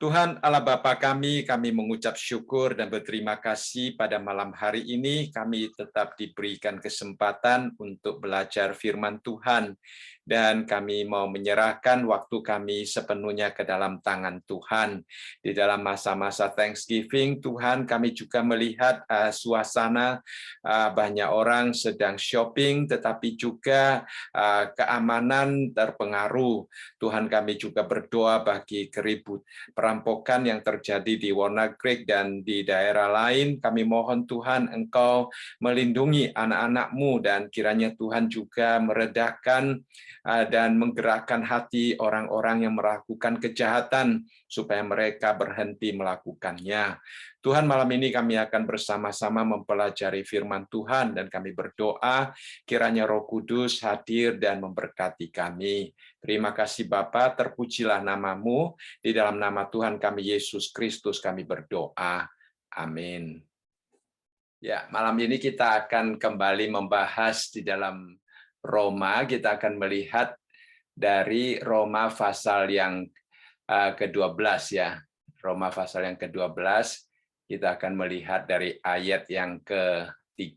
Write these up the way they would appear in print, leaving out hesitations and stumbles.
Tuhan Allah Bapa kami mengucap syukur dan berterima kasih pada malam hari ini kami tetap diberikan kesempatan untuk belajar firman Tuhan. Dan kami mau menyerahkan waktu kami sepenuhnya ke dalam tangan Tuhan. Di dalam masa-masa Thanksgiving, Tuhan kami juga melihat suasana banyak orang sedang shopping, tetapi juga keamanan terpengaruh. Tuhan kami juga berdoa bagi keribut perampokan yang terjadi di Wannacry dan di daerah lain. Kami mohon Tuhan Engkau melindungi anak-anak-Mu dan kiranya Tuhan juga meredakan dan menggerakkan hati orang-orang yang melakukan kejahatan supaya mereka berhenti melakukannya. Tuhan, malam ini kami akan bersama-sama mempelajari firman Tuhan dan kami berdoa kiranya Roh Kudus hadir dan memberkati kami. Terima kasih Bapa, terpujilah nama-Mu. Di dalam nama Tuhan kami Yesus Kristus kami berdoa. Amin. Ya, malam ini kita akan kembali membahas di dalam Roma. Kita akan melihat dari Roma pasal yang ke-12 ya. Roma pasal yang ke-12 kita akan melihat dari ayat yang ke-3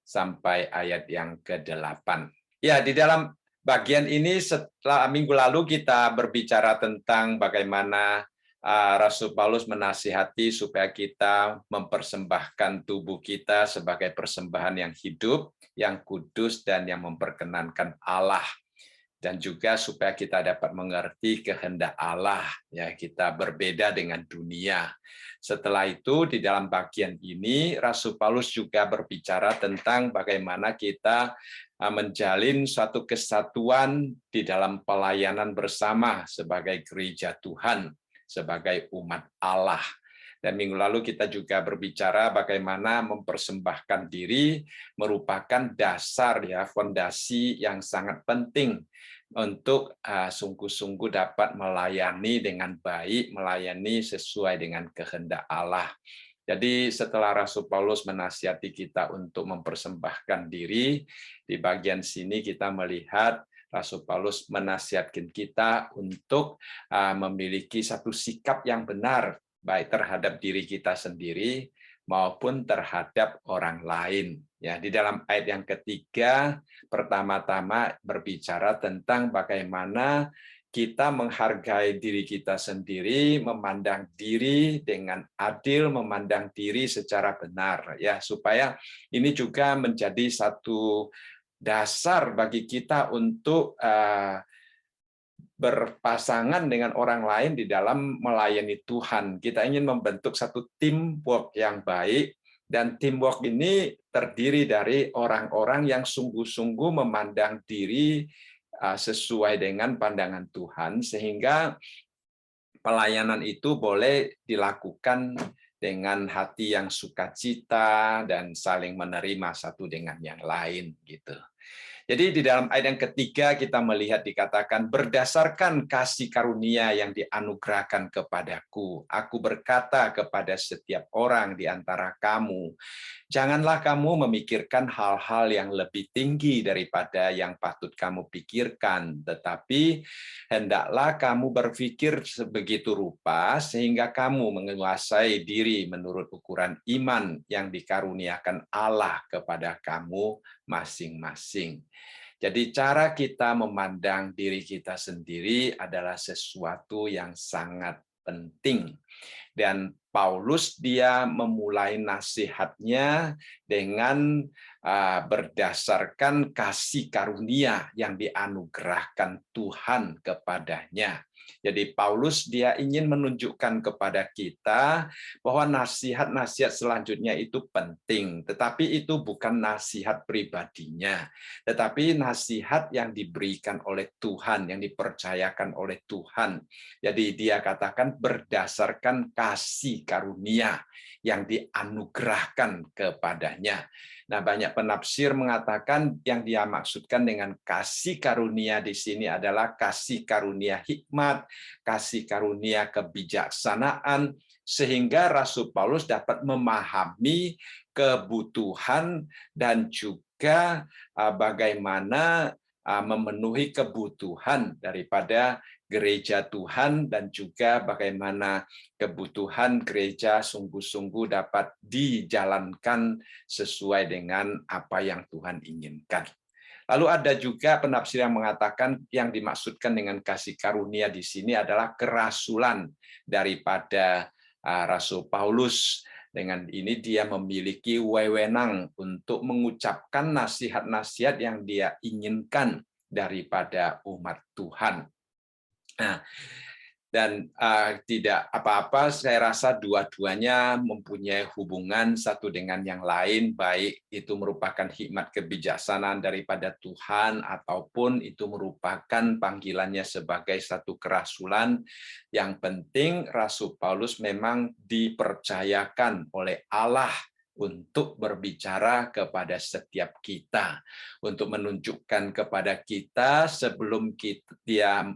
sampai ayat yang ke-8. Ya, di dalam bagian ini setelah minggu lalu kita berbicara tentang bagaimana Rasul Paulus menasihati supaya kita mempersembahkan tubuh kita sebagai persembahan yang hidup, yang kudus, dan yang memperkenankan Allah. Dan juga supaya kita dapat mengerti kehendak Allah, ya kita berbeda dengan dunia. Setelah itu di dalam bagian ini Rasul Paulus juga berbicara tentang bagaimana kita menjalin suatu kesatuan di dalam pelayanan bersama sebagai gereja Tuhan, sebagai umat Allah. Dan minggu lalu kita juga berbicara bagaimana mempersembahkan diri merupakan dasar ya, fondasi yang sangat penting untuk sungguh-sungguh dapat melayani dengan baik, melayani sesuai dengan kehendak Allah. Jadi setelah Rasul Paulus menasihati kita untuk mempersembahkan diri, di bagian sini kita melihat Rasul Paulus menasihatkan kita untuk memiliki satu sikap yang benar, baik terhadap diri kita sendiri maupun terhadap orang lain. Ya, di dalam ayat yang ketiga, pertama-tama berbicara tentang bagaimana kita menghargai diri kita sendiri, memandang diri dengan adil, memandang diri secara benar, ya supaya ini juga menjadi satu dasar bagi kita untuk berpasangan dengan orang lain di dalam melayani Tuhan. Kita ingin membentuk satu teamwork yang baik, dan teamwork ini terdiri dari orang-orang yang sungguh-sungguh memandang diri sesuai dengan pandangan Tuhan, sehingga pelayanan itu boleh dilakukan dengan hati yang sukacita dan saling menerima satu dengan yang lain gitu. Jadi di dalam ayat yang ketiga kita melihat dikatakan berdasarkan kasih karunia yang dianugerahkan kepadaku, aku berkata kepada setiap orang di antara kamu, janganlah kamu memikirkan hal-hal yang lebih tinggi daripada yang patut kamu pikirkan, tetapi hendaklah kamu berpikir sebegitu rupa sehingga kamu menguasai diri menurut ukuran iman yang dikaruniakan Allah kepada kamu masing-masing. Jadi cara kita memandang diri kita sendiri adalah sesuatu yang sangat penting. Dan Paulus dia memulai nasihatnya dengan berdasarkan kasih karunia yang dianugerahkan Tuhan kepadanya. Jadi Paulus dia ingin menunjukkan kepada kita bahwa nasihat-nasihat selanjutnya itu penting, tetapi itu bukan nasihat pribadinya, tetapi nasihat yang diberikan oleh Tuhan, yang dipercayakan oleh Tuhan. Jadi dia katakan berdasarkan kasih karunia yang dianugerahkan kepadanya. Nah, banyak penafsir mengatakan yang dia maksudkan dengan kasih karunia di sini adalah kasih karunia hikmat, kasih karunia kebijaksanaan, sehingga Rasul Paulus dapat memahami kebutuhan dan juga bagaimana memenuhi kebutuhan daripada gereja Tuhan dan juga bagaimana kebutuhan gereja sungguh-sungguh dapat dijalankan sesuai dengan apa yang Tuhan inginkan. Lalu ada juga penafsir yang mengatakan yang dimaksudkan dengan kasih karunia di sini adalah kerasulan daripada Rasul Paulus. Dengan ini dia memiliki wewenang untuk mengucapkan nasihat-nasihat yang dia inginkan daripada umat Tuhan. Nah, dan tidak apa-apa, saya rasa dua-duanya mempunyai hubungan satu dengan yang lain, baik itu merupakan hikmat kebijaksanaan daripada Tuhan ataupun itu merupakan panggilannya sebagai satu kerasulan. Yang penting Rasul Paulus memang dipercayakan oleh Allah untuk berbicara kepada setiap kita, untuk menunjukkan kepada kita sebelum dia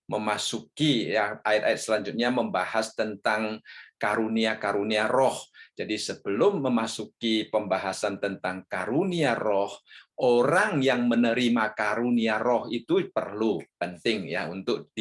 memasuki ya ayat-ayat selanjutnya membahas tentang karunia-karunia roh. Jadi sebelum memasuki pembahasan tentang karunia roh, orang yang menerima karunia roh itu perlu penting ya untuk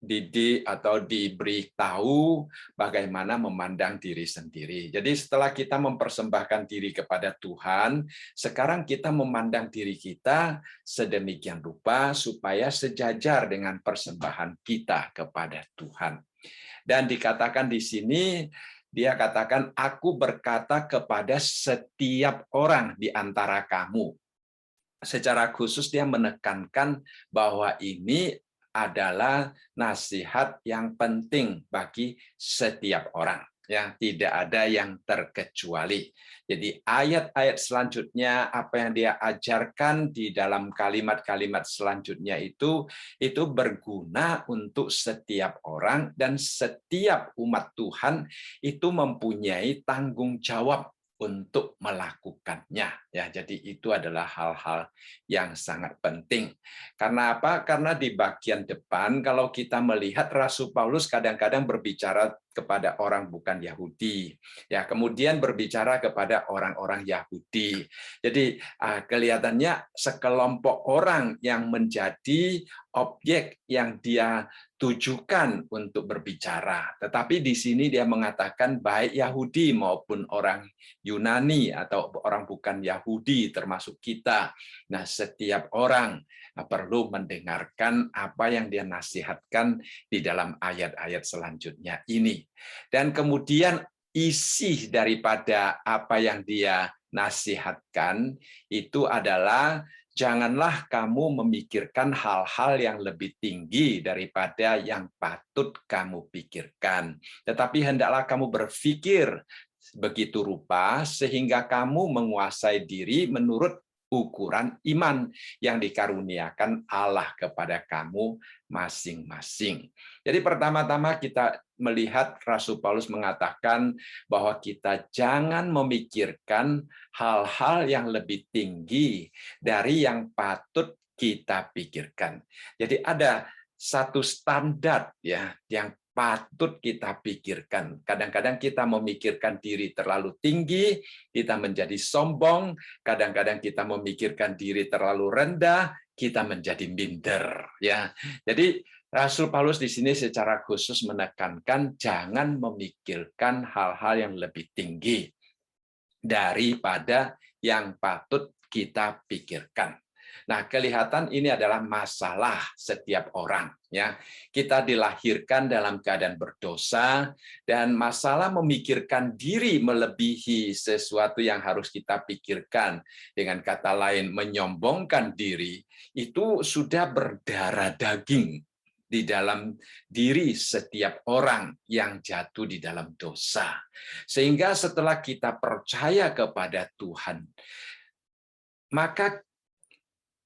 dididik atau diberitahu bagaimana memandang diri sendiri. Jadi setelah kita mempersembahkan diri kepada Tuhan, sekarang kita memandang diri kita sedemikian rupa supaya sejajar dengan persembahan kita kepada Tuhan. Dan dikatakan di sini, dia katakan, aku berkata kepada setiap orang di antara kamu. Secara khusus dia menekankan bahwa ini adalah nasihat yang penting bagi setiap orang. Ya, tidak ada yang terkecuali. Jadi ayat-ayat selanjutnya, apa yang dia ajarkan di dalam kalimat-kalimat selanjutnya itu berguna untuk setiap orang dan setiap umat Tuhan itu mempunyai tanggung jawab untuk melakukannya ya. Jadi itu adalah hal-hal yang sangat penting. Karena apa? Karena di bagian depan kalau kita melihat Rasul Paulus kadang-kadang berbicara kepada orang bukan Yahudi. Ya, kemudian berbicara kepada orang-orang Yahudi. Jadi kelihatannya sekelompok orang yang menjadi objek yang dia tujukan untuk berbicara. Tetapi di sini dia mengatakan baik Yahudi maupun orang Yunani atau orang bukan Yahudi termasuk kita. Nah, setiap orang perlu mendengarkan apa yang dia nasihatkan di dalam ayat-ayat selanjutnya ini. Dan kemudian isi daripada apa yang dia nasihatkan itu adalah janganlah kamu memikirkan hal-hal yang lebih tinggi daripada yang patut kamu pikirkan. Tetapi hendaklah kamu berpikir begitu rupa sehingga kamu menguasai diri menurut ukuran iman yang dikaruniakan Allah kepada kamu masing-masing. Jadi pertama-tama kita melihat Rasul Paulus mengatakan bahwa kita jangan memikirkan hal-hal yang lebih tinggi dari yang patut kita pikirkan. Jadi ada satu standar ya yang patut kita pikirkan. Kadang-kadang kita memikirkan diri terlalu tinggi, kita menjadi sombong, kadang-kadang kita memikirkan diri terlalu rendah, kita menjadi minder ya. Jadi Rasul Paulus di sini secara khusus menekankan jangan memikirkan hal-hal yang lebih tinggi daripada yang patut kita pikirkan. Nah, kelihatan ini adalah masalah setiap orang ya. Kita dilahirkan dalam keadaan berdosa dan masalah memikirkan diri melebihi sesuatu yang harus kita pikirkan. Dengan kata lain menyombongkan diri itu sudah berdarah daging di dalam diri setiap orang yang jatuh di dalam dosa. Sehingga setelah kita percaya kepada Tuhan, maka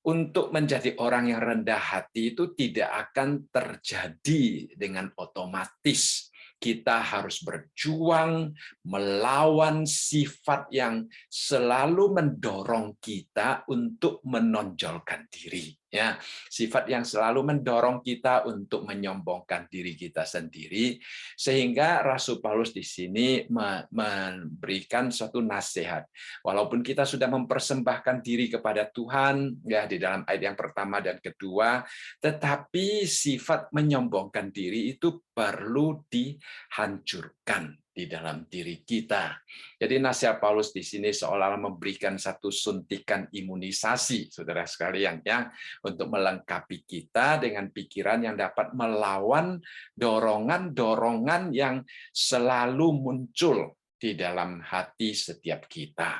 untuk menjadi orang yang rendah hati itu tidak akan terjadi dengan otomatis. Kita harus berjuang melawan sifat yang selalu mendorong kita untuk menonjolkan diri. Ya, sifat yang selalu mendorong kita untuk menyombongkan diri kita sendiri, sehingga Rasul Paulus di sini memberikan suatu nasihat. Walaupun kita sudah mempersembahkan diri kepada Tuhan, ya di dalam ayat yang pertama dan kedua, tetapi sifat menyombongkan diri itu perlu dihancurkan di dalam diri kita. Jadi nasihat Paulus di sini seolah-olah memberikan satu suntikan imunisasi, saudara sekalian, ya, untuk melengkapi kita dengan pikiran yang dapat melawan dorongan-dorongan yang selalu muncul di dalam hati setiap kita.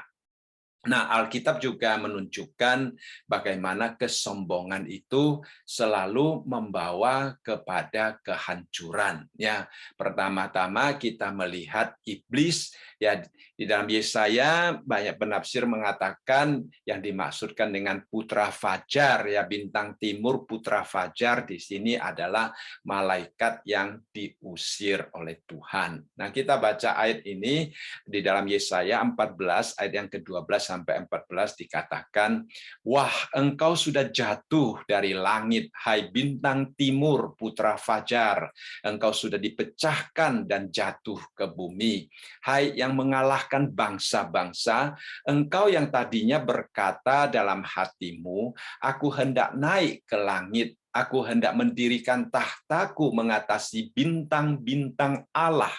Nah, Alkitab juga menunjukkan bagaimana kesombongan itu selalu membawa kepada kehancuran. Ya, pertama-tama kita melihat iblis, ya, di dalam Yesaya banyak penafsir mengatakan yang dimaksudkan dengan putra fajar, ya, bintang timur putra fajar di sini adalah malaikat yang diusir oleh Tuhan. Nah, kita baca ayat ini di dalam Yesaya 14 ayat yang ke-12 sampai 14 dikatakan, "Wah, engkau sudah jatuh dari langit, hai bintang timur putra fajar. Engkau sudah dipecahkan dan jatuh ke bumi. Hai yang mengalahkan bangsa-bangsa, engkau yang tadinya berkata dalam hatimu, aku hendak naik ke langit, aku hendak mendirikan tahtaku mengatasi bintang-bintang Allah,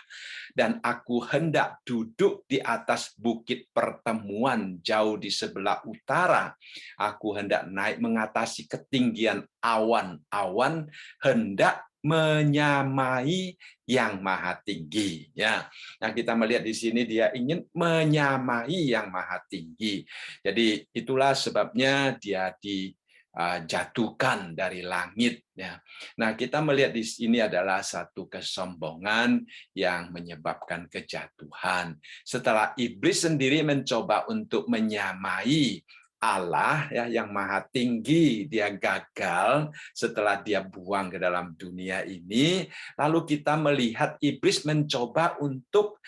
dan aku hendak duduk di atas bukit pertemuan jauh di sebelah utara. Aku hendak naik mengatasi ketinggian awan-awan, hendak menyamai yang maha tinggi. Ya, nah kita melihat di sini dia ingin menyamai yang maha tinggi. Jadi itulah sebabnya dia dijatuhkan dari langit. Ya. Nah, kita melihat di sini adalah satu kesombongan yang menyebabkan kejatuhan. Setelah iblis sendiri mencoba untuk menyamai Allah, ya, yang maha tinggi, dia gagal setelah dia buang ke dalam dunia ini. Lalu kita melihat iblis mencoba untuk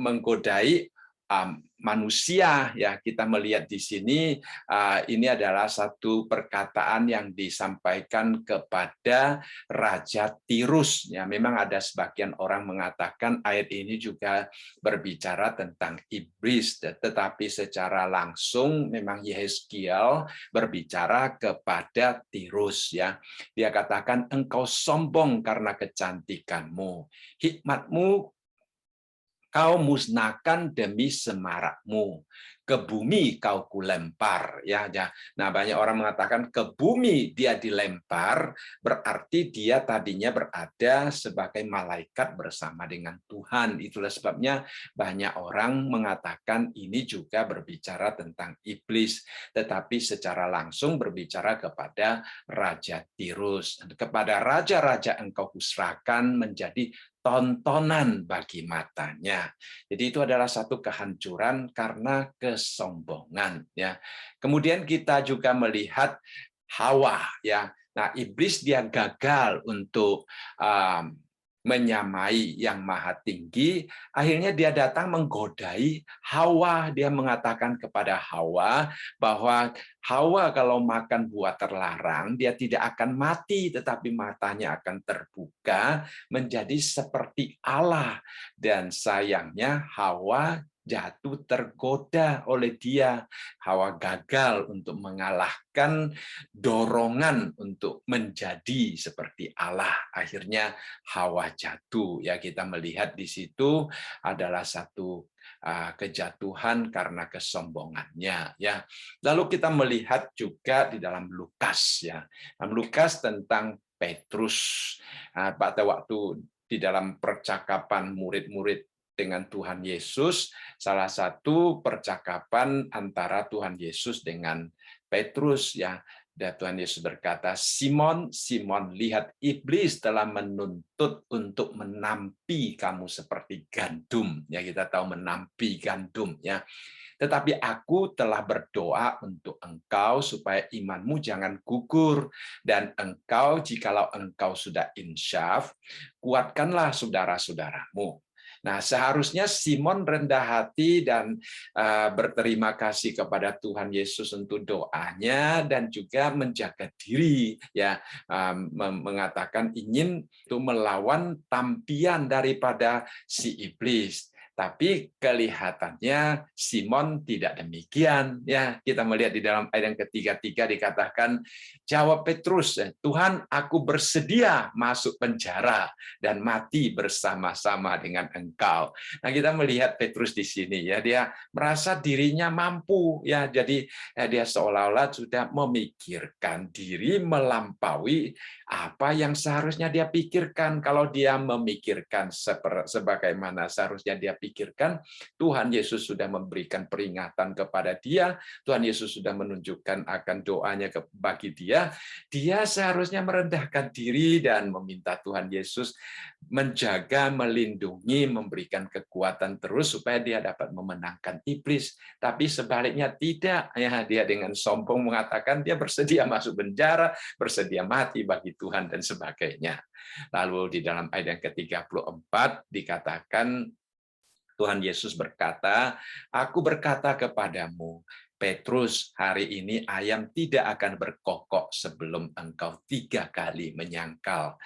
menggodai manusia. Ya, kita melihat di sini ini adalah satu perkataan yang disampaikan kepada Raja Tirus. Ya, memang ada sebagian orang mengatakan ayat ini juga berbicara tentang iblis, tetapi secara langsung memang Yehezkiel berbicara kepada Tirus. Ya, dia katakan engkau sombong karena kecantikanmu, hikmatmu kau musnahkan demi semarakmu, ke bumi kau kulempar. Ya. Nah, banyak orang mengatakan ke bumi dia dilempar, berarti dia tadinya berada sebagai malaikat bersama dengan Tuhan. Itulah sebabnya banyak orang mengatakan ini juga berbicara tentang iblis, tetapi secara langsung berbicara kepada Raja Tirus. Kepada raja-raja engkau kusrahkan menjadi tontonan bagi matanya. Jadi itu adalah satu kehancuran karena kesombongan, ya. Kemudian kita juga melihat Hawa, ya. Nah, iblis dia gagal untuk menyamai yang maha tinggi, akhirnya dia datang menggodai Hawa. Dia mengatakan kepada Hawa bahwa Hawa kalau makan buah terlarang, dia tidak akan mati, tetapi matanya akan terbuka menjadi seperti Allah. Dan sayangnya Hawa jatuh tergoda oleh dia. Hawa gagal untuk mengalahkan dorongan untuk menjadi seperti Allah. Akhirnya Hawa jatuh. Ya, kita melihat di situ adalah satu kejatuhan karena kesombongannya. Ya, lalu kita melihat juga di dalam Lukas. Ya, dalam Lukas tentang Petrus. Pada waktu di dalam percakapan murid-murid dengan Tuhan Yesus, salah satu percakapan antara Tuhan Yesus dengan Petrus, ya. Dan Tuhan Yesus berkata, Simon, Simon, lihat iblis telah menuntut untuk menampi kamu seperti gandum. Ya, kita tahu menampi gandum, ya. Tetapi aku telah berdoa untuk engkau supaya imanmu jangan gugur, dan engkau, jikalau engkau sudah insyaf, kuatkanlah saudara-saudaramu. Nah, seharusnya Simon rendah hati dan berterima kasih kepada Tuhan Yesus untuk doanya dan juga menjaga diri, ya, mengatakan ingin itu melawan tampian daripada si iblis. Tapi kelihatannya Simon tidak demikian. Ya, kita melihat di dalam ayat yang ketiga dikatakan, jawab Petrus, Tuhan, aku bersedia masuk penjara dan mati bersama-sama dengan Engkau. Nah, kita melihat Petrus di sini, ya, dia merasa dirinya mampu, ya, jadi dia seolah-olah sudah memikirkan diri melampaui apa yang seharusnya dia pikirkan. Kalau dia memikirkan sebagaimana seharusnya dia pikirkan, Tuhan Yesus sudah memberikan peringatan kepada dia, Tuhan Yesus sudah menunjukkan akan doanya bagi dia, dia seharusnya merendahkan diri dan meminta Tuhan Yesus menjaga, melindungi, memberikan kekuatan terus supaya dia dapat memenangkan iblis. Tapi sebaliknya tidak, ya, dia dengan sombong mengatakan dia bersedia masuk penjara, bersedia mati bagi Tuhan dan sebagainya. Lalu di dalam ayat yang ke-34 dikatakan Tuhan Yesus berkata, aku berkata kepadamu, Petrus, hari ini ayam tidak akan berkokok sebelum engkau 3 kali menyangkal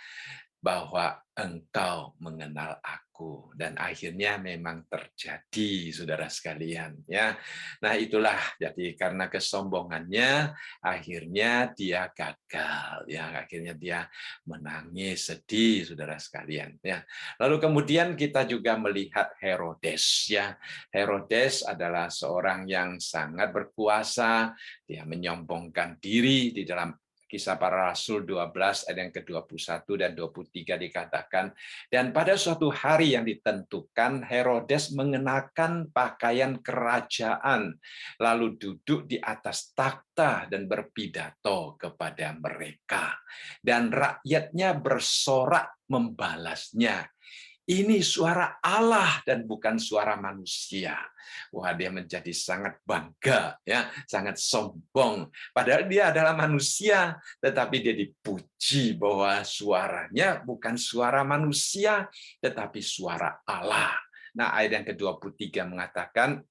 bahwa engkau mengenal aku. Dan akhirnya memang terjadi, saudara sekalian, ya. Nah, itulah, jadi karena kesombongannya akhirnya dia gagal, ya, akhirnya dia menangis sedih, saudara sekalian, ya. Lalu kemudian kita juga melihat Herodes, ya. Herodes adalah seorang yang sangat berkuasa, dia menyombongkan diri di dalam Kisah Para Rasul 12 ayat yang ke-21 dan 23 dikatakan, dan pada suatu hari yang ditentukan Herodes mengenakan pakaian kerajaan lalu duduk di atas takhta dan berpidato kepada mereka, dan rakyatnya bersorak membalasnya, ini suara Allah dan bukan suara manusia. Wah, dia menjadi sangat bangga, ya, sangat sombong. Padahal dia adalah manusia, tetapi dia dipuji bahwa suaranya bukan suara manusia, tetapi suara Allah. Nah, ayat yang ke-23 mengatakan,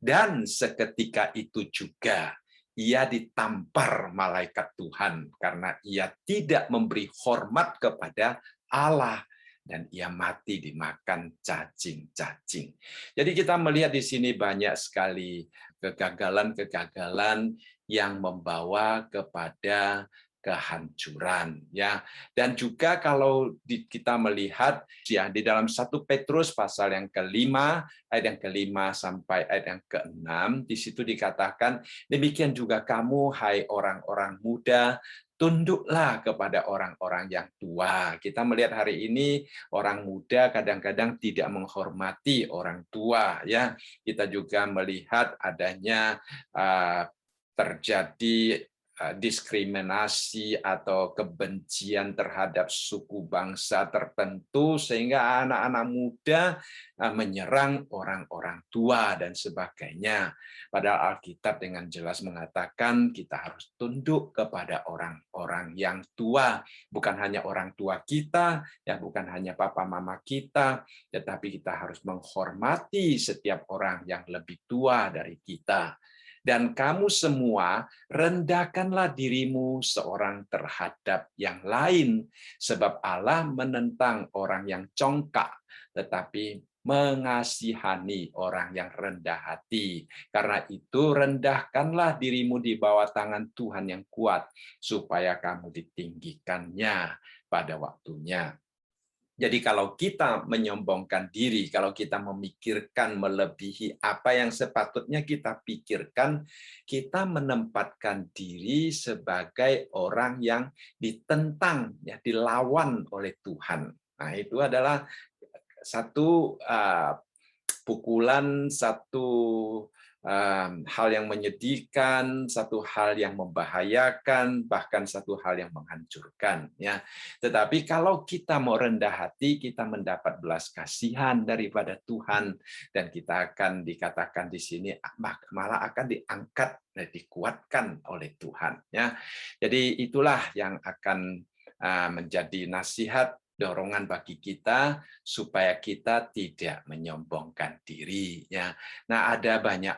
dan seketika itu juga ia ditampar malaikat Tuhan karena ia tidak memberi hormat kepada Allah, dan ia mati dimakan cacing-cacing. Jadi kita melihat di sini banyak sekali kegagalan-kegagalan yang membawa kepada kehancuran, ya. Dan juga kalau kita melihat, ya, di dalam 1 Petrus pasal yang kelima, ayat yang kelima sampai ayat yang keenam, di situ dikatakan, demikian juga kamu, hai orang-orang muda, tunduklah kepada orang-orang yang tua. Kita melihat hari ini orang muda kadang-kadang tidak menghormati orang tua, ya. Kita juga melihat adanya terjadi diskriminasi atau kebencian terhadap suku bangsa tertentu sehingga anak-anak muda menyerang orang-orang tua dan sebagainya. Padahal Alkitab dengan jelas mengatakan kita harus tunduk kepada orang-orang yang tua, bukan hanya orang tua kita, ya, bukan hanya papa mama kita, tetapi kita harus menghormati setiap orang yang lebih tua dari kita. Dan kamu semua rendahkanlah dirimu seorang terhadap yang lain, sebab Allah menentang orang yang congkak, tetapi mengasihani orang yang rendah hati. Karena itu rendahkanlah dirimu di bawah tangan Tuhan yang kuat, supaya kamu ditinggikannya pada waktunya. Jadi kalau kita menyombongkan diri, kalau kita memikirkan melebihi apa yang sepatutnya kita pikirkan, kita menempatkan diri sebagai orang yang ditentang, ya, dilawan oleh Tuhan. Nah, itu adalah satu pukulan, satu hal yang menyedihkan, satu hal yang membahayakan, bahkan satu hal yang menghancurkan, ya. Tetapi kalau kita mau rendah hati, kita mendapat belas kasihan daripada Tuhan, dan kita akan dikatakan di sini malah akan diangkat dan dikuatkan oleh Tuhan, ya. Jadi itulah yang akan menjadi nasihat dorongan bagi kita supaya kita tidak menyombongkan diri ya. Nah, ada banyak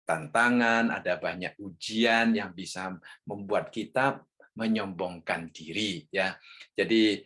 tantangan, ada banyak ujian yang bisa membuat kita menyombongkan diri ya. Jadi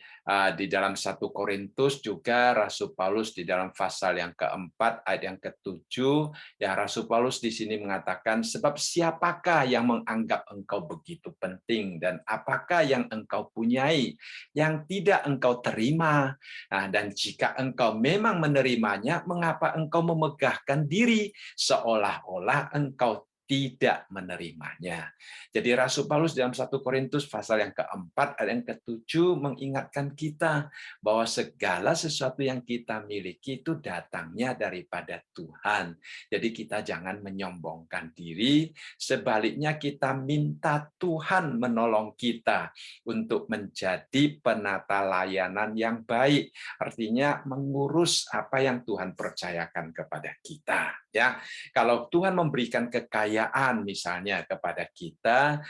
di dalam 1 Korintus juga Rasul Paulus di dalam pasal yang keempat ayat yang ketujuh ya, Rasul Paulus di sini mengatakan, sebab siapakah yang menganggap engkau begitu penting dan apakah yang engkau punyai yang tidak engkau terima. Nah, dan jika engkau memang menerimanya, mengapa engkau memegahkan diri seolah-olah engkau tidak menerimanya. Jadi Rasul Paulus dalam 1 Korintus pasal yang keempat ayat yang ketujuh mengingatkan kita bahwa segala sesuatu yang kita miliki itu datangnya daripada Tuhan. Jadi kita jangan menyombongkan diri, sebaliknya kita minta Tuhan menolong kita untuk menjadi penata layanan yang baik. Artinya mengurus apa yang Tuhan percayakan kepada kita. Ya, kalau Tuhan memberikan kekayaan misalnya kepada kita,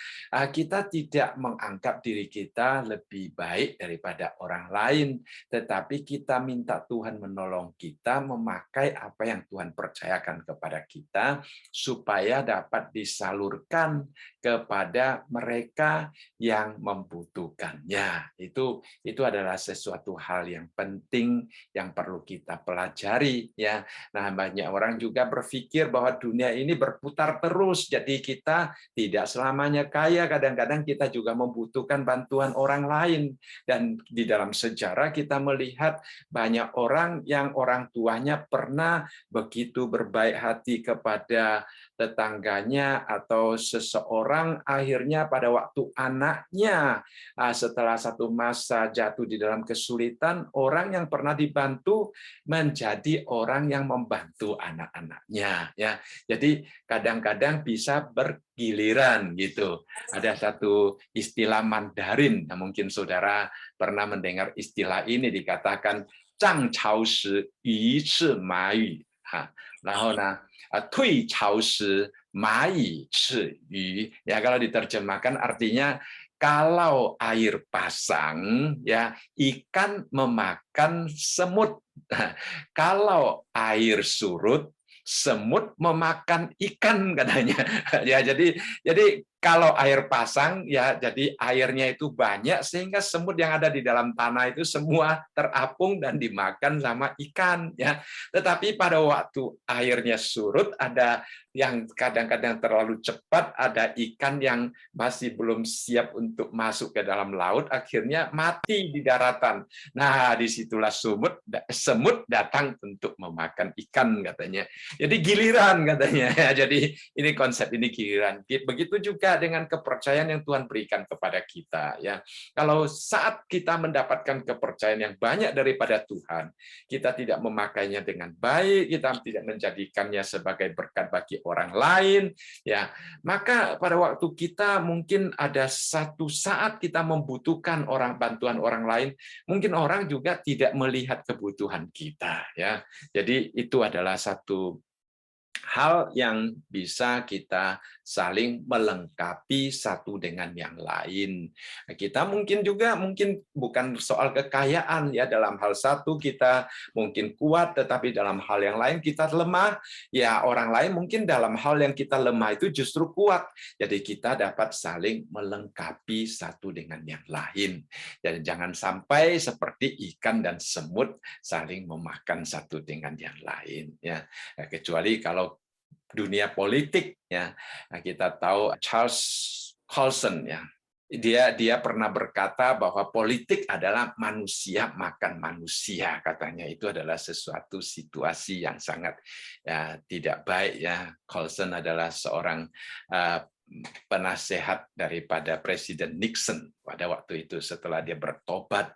kita tidak menganggap diri kita lebih baik daripada orang lain, tetapi kita minta Tuhan menolong kita memakai apa yang Tuhan percayakan kepada kita supaya dapat disalurkan kepada mereka yang membutuhkannya. Itu adalah sesuatu hal yang penting yang perlu kita pelajari ya. Nah, banyak orang juga berpikir bahwa dunia ini berputar terus, jadi kita tidak selamanya kaya, kadang-kadang kita juga membutuhkan bantuan orang lain. Dan di dalam sejarah kita melihat banyak orang yang orang tuanya pernah begitu berbaik hati kepada tetangganya atau seseorang, akhirnya pada waktu anaknya setelah satu masa jatuh di dalam kesulitan, orang yang pernah dibantu menjadi orang yang membantu anak-anaknya ya. Jadi kadang-kadang bisa bergiliran gitu. Ada satu istilah Mandarin, nah, mungkin saudara pernah mendengar istilah ini, dikatakan Zhang Chao Shi Yu Chi Ma Yu. Tui Chao Shi Ma Yi Chi Yu. Ya, kalau diterjemahkan artinya kalau air pasang ya ikan memakan semut. Kalau air surut semut memakan ikan katanya. Ya, jadi kalau air pasang ya jadi airnya itu banyak sehingga semut yang ada di dalam tanah itu semua terapung dan dimakan sama ikan ya. Tetapi pada waktu airnya surut ada yang kadang-kadang terlalu cepat, ada ikan yang masih belum siap untuk masuk ke dalam laut, akhirnya mati di daratan. Nah, disitulah semut datang untuk memakan ikan katanya. Jadi giliran katanya. Jadi ini konsep ini giliran. Begitu juga dengan kepercayaan yang Tuhan berikan kepada kita. Ya, kalau saat kita mendapatkan kepercayaan yang banyak daripada Tuhan, kita tidak memakainya dengan baik, kita tidak menjadikannya sebagai berkat bagi orang lain, ya, maka pada waktu kita mungkin ada satu saat kita membutuhkan bantuan orang lain, mungkin orang juga tidak melihat kebutuhan kita, ya. Jadi itu adalah satu hal yang bisa kita saling melengkapi satu dengan yang lain. Kita mungkin bukan soal kekayaan ya, dalam hal satu kita mungkin kuat tetapi dalam hal yang lain kita lemah. Ya, orang lain mungkin dalam hal yang kita lemah itu justru kuat. Jadi kita dapat saling melengkapi satu dengan yang lain. Jadi jangan sampai seperti ikan dan semut saling memakan satu dengan yang lain ya. Kecuali kalau dunia politik ya, kita tahu Charles Colson ya, dia pernah berkata bahwa politik adalah manusia makan manusia, katanya. Itu adalah sesuatu situasi yang sangat ya, tidak baik ya. Colson adalah seorang penasehat daripada Presiden Nixon pada waktu itu. Setelah dia bertobat,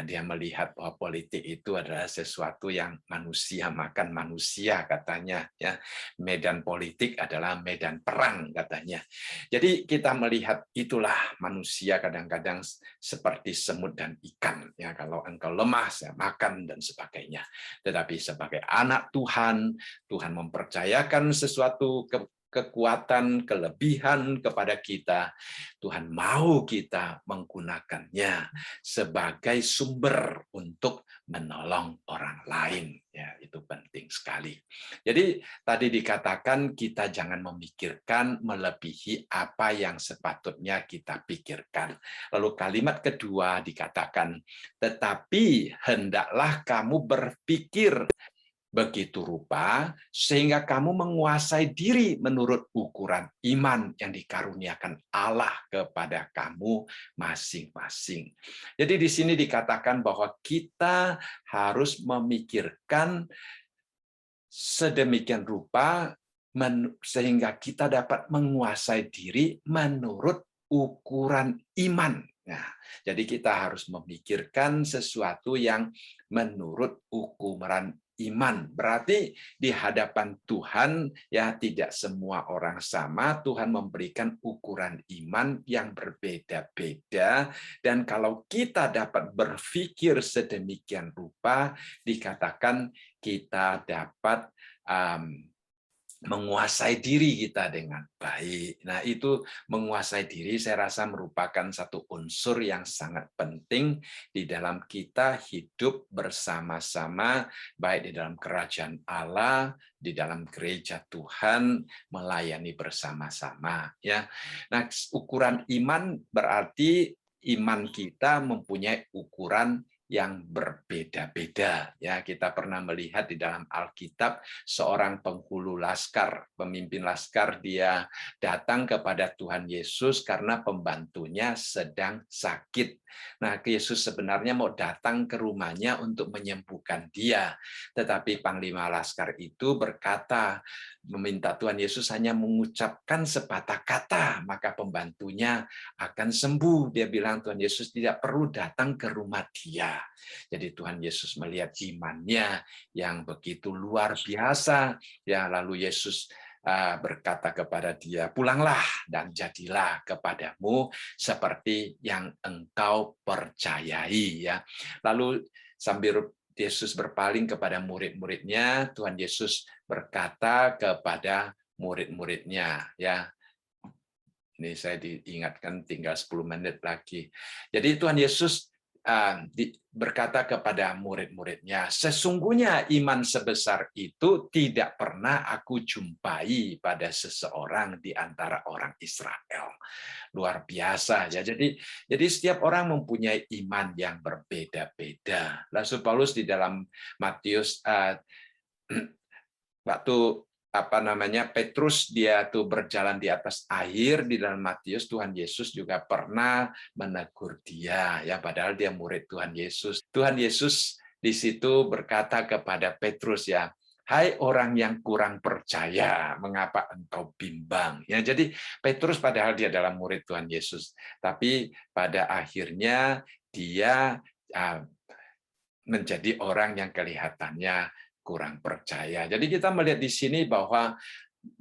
dia melihat bahwa politik itu adalah sesuatu yang manusia makan manusia, katanya ya. Medan politik adalah medan perang, katanya. Jadi kita melihat itulah manusia kadang-kadang seperti semut dan ikan ya. Kalau engkau lemah saya makan dan sebagainya. Tetapi sebagai anak Tuhan, Tuhan mempercayakan sesuatu kekuatan, kelebihan kepada kita. Tuhan mau kita menggunakannya sebagai sumber untuk menolong orang lain. Ya, itu penting sekali. Jadi tadi dikatakan kita jangan memikirkan melebihi apa yang sepatutnya kita pikirkan. Lalu kalimat kedua dikatakan, tetapi hendaklah kamu berpikir begitu rupa sehingga kamu menguasai diri menurut ukuran iman yang dikaruniakan Allah kepada kamu masing-masing. Jadi di sini dikatakan bahwa kita harus memikirkan sedemikian rupa sehingga kita dapat menguasai diri menurut ukuran iman. Nah, jadi kita harus memikirkan sesuatu yang menurut ukuran iman. Berarti di hadapan Tuhan ya tidak semua orang sama. Tuhan memberikan ukuran iman yang berbeda-beda, dan kalau kita dapat berpikir sedemikian rupa, dikatakan kita dapat menguasai diri kita dengan baik. Nah, itu menguasai diri saya rasa merupakan satu unsur yang sangat penting di dalam kita hidup bersama-sama, baik di dalam kerajaan Allah, di dalam gereja Tuhan, melayani bersama-sama. Ya, nah ukuran iman berarti iman kita mempunyai ukuran yang berbeda-beda. Ya, kita pernah melihat di dalam Alkitab seorang penghulu laskar, pemimpin laskar, dia datang kepada Tuhan Yesus karena pembantunya sedang sakit. Nah, Yesus sebenarnya mau datang ke rumahnya untuk menyembuhkan dia, tetapi panglima laskar itu berkata, meminta Tuhan Yesus hanya mengucapkan sepatah kata, maka pembantunya akan sembuh. Dia bilang Tuhan Yesus tidak perlu datang ke rumah dia. Jadi Tuhan Yesus melihat imannya yang begitu luar biasa. Ya, lalu Yesus berkata kepada dia, pulanglah dan jadilah kepadamu seperti yang engkau percayai. Ya, lalu sambil Yesus berpaling kepada murid-muridnya, Tuhan Yesus berkata kepada murid-muridnya, ya. Ini saya diingatkan tinggal 10 menit lagi. Jadi Tuhan Yesus berkata kepada murid-muridnya, sesungguhnya iman sebesar itu tidak pernah aku jumpai pada seseorang di antara orang Israel. Luar biasa ya. Jadi setiap orang mempunyai iman yang berbeda-beda. Rasul Paulus di dalam Matius waktu Petrus dia tuh berjalan di atas air di dalam Matius, Tuhan Yesus juga pernah menegur dia ya, padahal dia murid Tuhan Yesus. Tuhan Yesus di situ berkata kepada Petrus, ya, hai orang yang kurang percaya, mengapa engkau bimbang? Ya, jadi Petrus padahal dia adalah murid Tuhan Yesus, tapi pada akhirnya dia menjadi orang yang kelihatannya kurang percaya. Jadi kita melihat di sini bahwa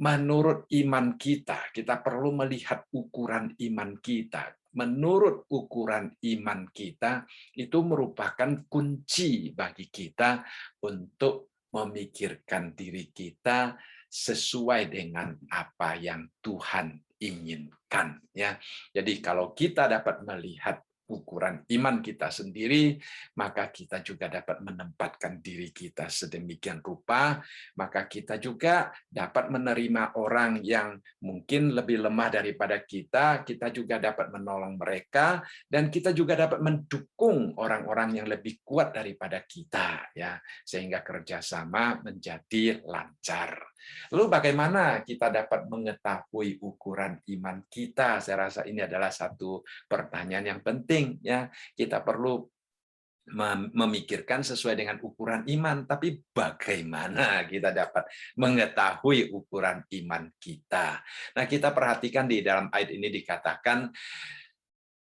menurut iman kita, kita perlu melihat ukuran iman kita. Menurut ukuran iman kita, itu merupakan kunci bagi kita untuk memikirkan diri kita sesuai dengan apa yang Tuhan inginkan. Ya, jadi kalau kita dapat melihat ukuran iman kita sendiri, maka kita juga dapat menempatkan diri kita sedemikian rupa, maka kita juga dapat menerima orang yang mungkin lebih lemah daripada kita juga dapat menolong mereka, dan kita juga dapat mendukung orang-orang yang lebih kuat daripada kita, ya, sehingga kerjasama menjadi lancar. Lalu bagaimana kita dapat mengetahui ukuran iman kita? Saya rasa ini adalah satu pertanyaan yang penting, ya. Kita perlu memikirkan sesuai dengan ukuran iman, tapi bagaimana kita dapat mengetahui ukuran iman kita? Nah, kita perhatikan di dalam ayat ini dikatakan,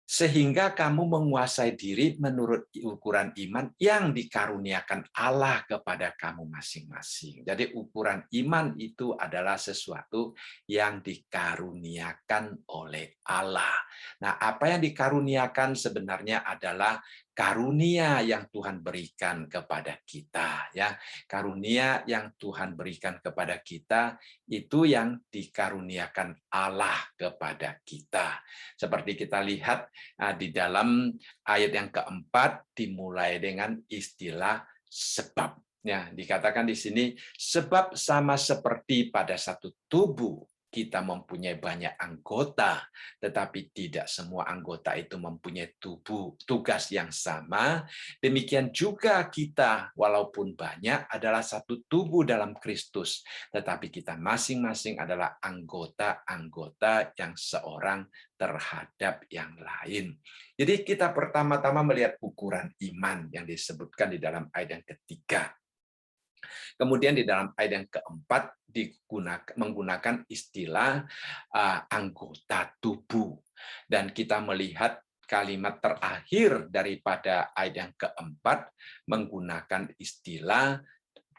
sehingga kamu menguasai diri menurut ukuran iman yang dikaruniakan Allah kepada kamu masing-masing. Jadi ukuran iman itu adalah sesuatu yang dikaruniakan oleh Allah. Nah, apa yang dikaruniakan sebenarnya adalah karunia yang Tuhan berikan kepada kita, ya. Karunia yang Tuhan berikan kepada kita itu yang dikaruniakan Allah kepada kita. Seperti kita lihat di dalam ayat yang keempat dimulai dengan istilah sebab. Ya, dikatakan di sini sebab sama seperti pada satu tubuh kita mempunyai banyak anggota, tetapi tidak semua anggota itu mempunyai tugas yang sama. Demikian juga kita, walaupun banyak, adalah satu tubuh dalam Kristus, tetapi kita masing-masing adalah anggota-anggota yang seorang terhadap yang lain. Jadi kita pertama-tama melihat ukuran iman yang disebutkan di dalam ayat yang ketiga. Kemudian di dalam ayat yang keempat menggunakan istilah anggota tubuh. Dan kita melihat kalimat terakhir daripada ayat yang keempat menggunakan istilah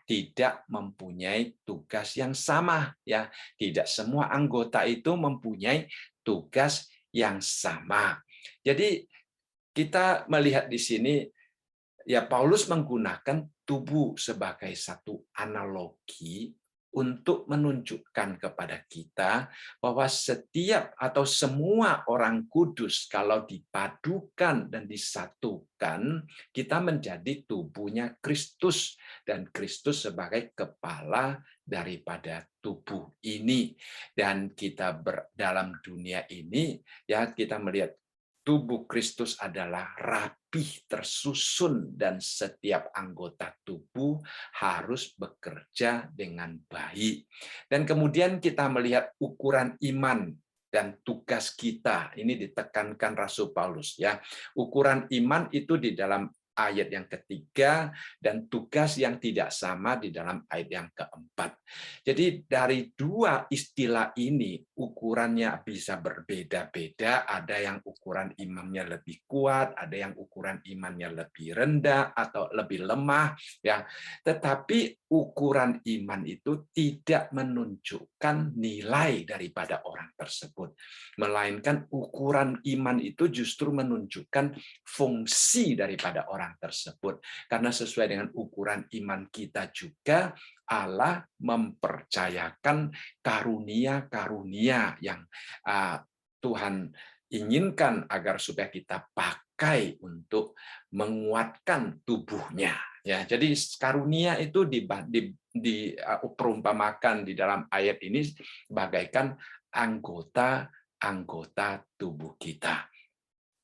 tidak mempunyai tugas yang sama, ya. Tidak semua anggota itu mempunyai tugas yang sama. Jadi kita melihat di sini, ya, Paulus menggunakan tubuh sebagai satu analogi untuk menunjukkan kepada kita bahwa setiap atau semua orang kudus kalau dipadukan dan disatukan, kita menjadi tubuhnya Kristus, dan Kristus sebagai kepala daripada tubuh ini. Dan kita dalam dunia ini, ya, kita melihat tubuh Kristus adalah rapih, tersusun, dan setiap anggota tubuh harus bekerja dengan baik. Dan kemudian kita melihat ukuran iman dan tugas kita. Ini ditekankan Rasul Paulus, ya. Ukuran iman itu di dalam ayat yang ketiga, dan tugas yang tidak sama di dalam ayat yang keempat. Jadi dari dua istilah ini ukurannya bisa berbeda-beda. Ada yang ukuran imannya lebih kuat, ada yang ukuran imannya lebih rendah atau lebih lemah, ya. Tetapi ukuran iman itu tidak menunjukkan nilai daripada orang tersebut, melainkan ukuran iman itu justru menunjukkan fungsi daripada orang tersebut. Karena sesuai dengan ukuran iman kita juga, Allah mempercayakan karunia-karunia yang Tuhan inginkan agar supaya kita pakai untuk menguatkan tubuhnya. Ya, jadi karunia itu diperumpamakan di dalam ayat ini bagaikan anggota-anggota tubuh kita.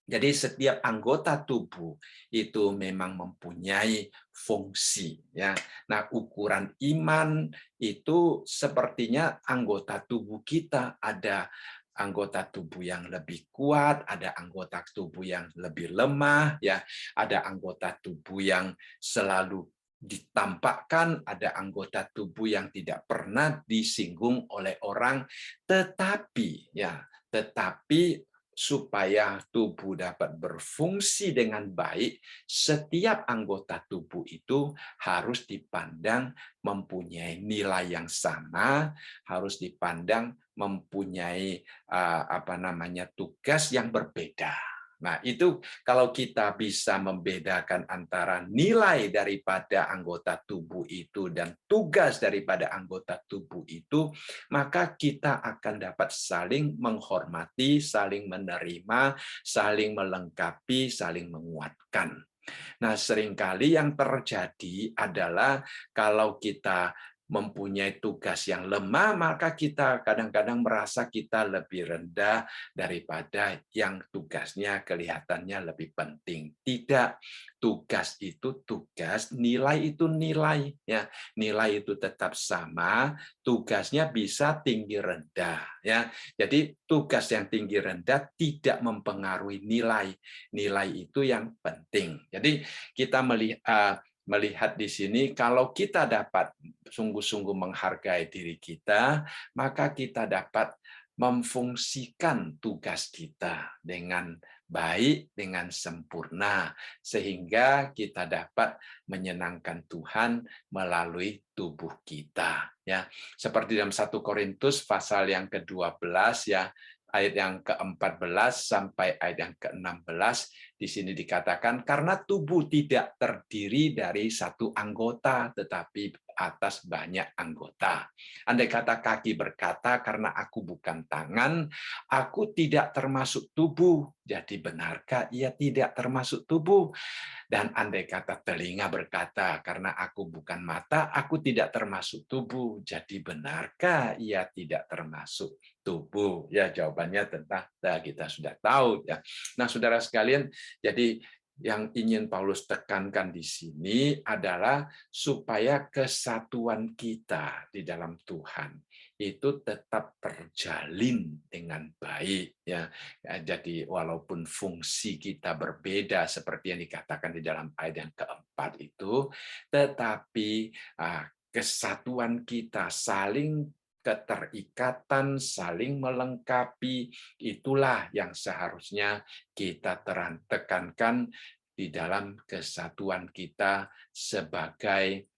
Jadi setiap anggota tubuh itu memang mempunyai fungsi, ya. Nah, ukuran iman itu sepertinya anggota tubuh kita, ada anggota tubuh yang lebih kuat, ada anggota tubuh yang lebih lemah, ya. Ada anggota tubuh yang selalu ditampakkan, ada anggota tubuh yang tidak pernah disinggung oleh orang, tetapi supaya tubuh dapat berfungsi dengan baik, setiap anggota tubuh itu harus dipandang mempunyai nilai yang sama, harus dipandang mempunyai tugas yang berbeda. Nah, itu kalau kita bisa membedakan antara nilai daripada anggota tubuh itu dan tugas daripada anggota tubuh itu, maka kita akan dapat saling menghormati, saling menerima, saling melengkapi, saling menguatkan. Nah, seringkali yang terjadi adalah kalau kita mempunyai tugas yang lemah, maka kita kadang-kadang merasa kita lebih rendah daripada yang tugasnya kelihatannya lebih penting. Tidak, tugas itu tugas, nilai itu nilai, ya. Nilai itu tetap sama, tugasnya bisa tinggi rendah, ya. Jadi tugas yang tinggi rendah tidak mempengaruhi nilai. Nilai itu yang penting. Jadi kita melihat di sini, kalau kita dapat sungguh-sungguh menghargai diri kita, maka kita dapat memfungsikan tugas kita dengan baik, dengan sempurna, sehingga kita dapat menyenangkan Tuhan melalui tubuh kita. Ya, seperti dalam 1 Korintus pasal yang ke-12, ya, ayat yang ke-14 sampai ayat yang ke-16 di sini dikatakan karena tubuh tidak terdiri dari satu anggota tetapi atas banyak anggota. Andai kata kaki berkata karena aku bukan tangan, aku tidak termasuk tubuh. Jadi benarkah ia tidak termasuk tubuh? Dan andai kata telinga berkata, karena aku bukan mata, aku tidak termasuk tubuh. Jadi benarkah ia tidak termasuk tubuh? Ya, jawabannya tentang kita sudah tahu ya. Nah, saudara sekalian, jadi yang ingin Paulus tekankan di sini adalah supaya kesatuan kita di dalam Tuhan itu tetap terjalin dengan baik ya. Jadi walaupun fungsi kita berbeda seperti yang dikatakan di dalam ayat yang keempat itu, tetapi kesatuan kita saling keterikatan, saling melengkapi, itulah yang seharusnya kita tekankan di dalam kesatuan kita sebagai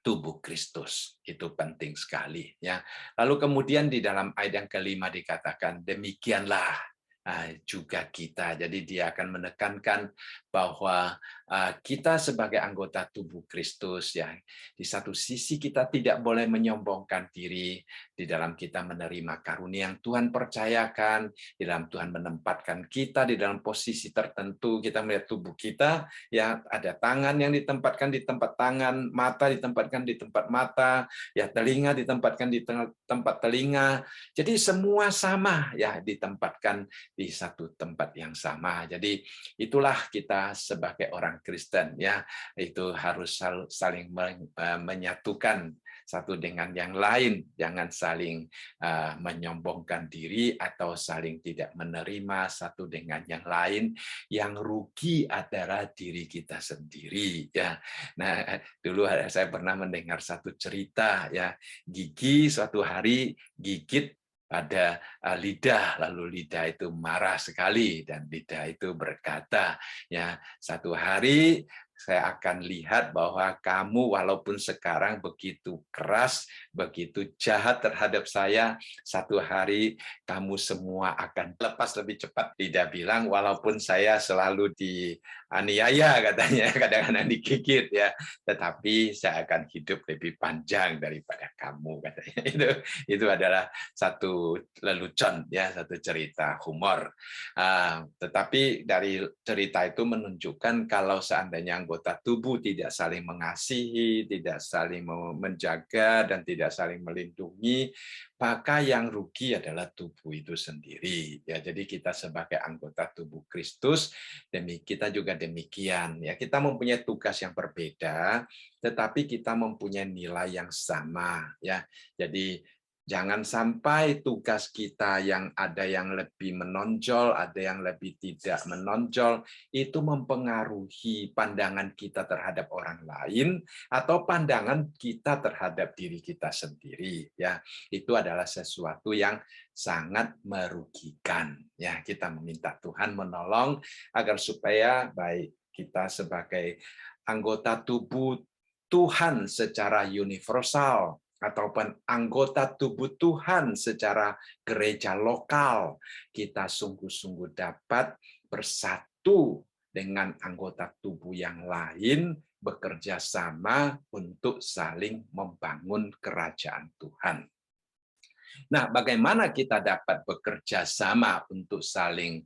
tubuh Kristus. Itu penting sekali ya. Lalu kemudian di dalam ayat yang kelima dikatakan demikianlah juga kita. Jadi dia akan menekankan bahwa kita sebagai anggota tubuh Kristus ya, di satu sisi kita tidak boleh menyombongkan diri di dalam kita menerima karunia yang Tuhan percayakan, di dalam Tuhan menempatkan kita di dalam posisi tertentu. Kita melihat tubuh kita ya, ada tangan yang ditempatkan di tempat tangan, mata ditempatkan di tempat mata, ya telinga ditempatkan di tempat telinga. Jadi semua sama ya ditempatkan di satu tempat yang sama. Jadi itulah kita sebagai orang Kristen ya, itu harus saling menyatukan satu dengan yang lain, jangan saling menyombongkan diri atau saling tidak menerima satu dengan yang lain. Yang rugi adalah diri kita sendiri ya. Nah, dulu saya pernah mendengar satu cerita ya, gigi suatu hari gigit pada lidah, lalu lidah itu marah sekali dan lidah itu berkata, ya satu hari saya akan lihat bahwa kamu walaupun sekarang begitu keras, begitu jahat terhadap saya, satu hari kamu semua akan lepas lebih cepat. Lidah bilang, walaupun saya selalu dianiaya katanya, kadang-kadang digigit ya, tetapi saya akan hidup lebih panjang daripada kamu katanya. Itu adalah satu lelucon ya, satu cerita humor. Tetapi dari cerita itu menunjukkan kalau seandainya anggota tubuh tidak saling mengasihi, tidak saling menjaga, dan tidak saling melindungi, maka yang rugi adalah tubuh itu sendiri. Ya, jadi kita sebagai anggota tubuh Kristus, kita juga demikian. Ya, kita mempunyai tugas yang berbeda, tetapi kita mempunyai nilai yang sama. Ya, jadi jangan sampai tugas kita yang ada yang lebih menonjol, ada yang lebih tidak menonjol, itu mempengaruhi pandangan kita terhadap orang lain atau pandangan kita terhadap diri kita sendiri. Ya, itu adalah sesuatu yang sangat merugikan. Ya, kita meminta Tuhan menolong agar supaya baik kita sebagai anggota tubuh Tuhan secara universal ataupun anggota tubuh Tuhan secara gereja lokal, kita sungguh-sungguh dapat bersatu dengan anggota tubuh yang lain, bekerja sama untuk saling membangun kerajaan Tuhan. Nah, bagaimana kita dapat bekerja sama untuk saling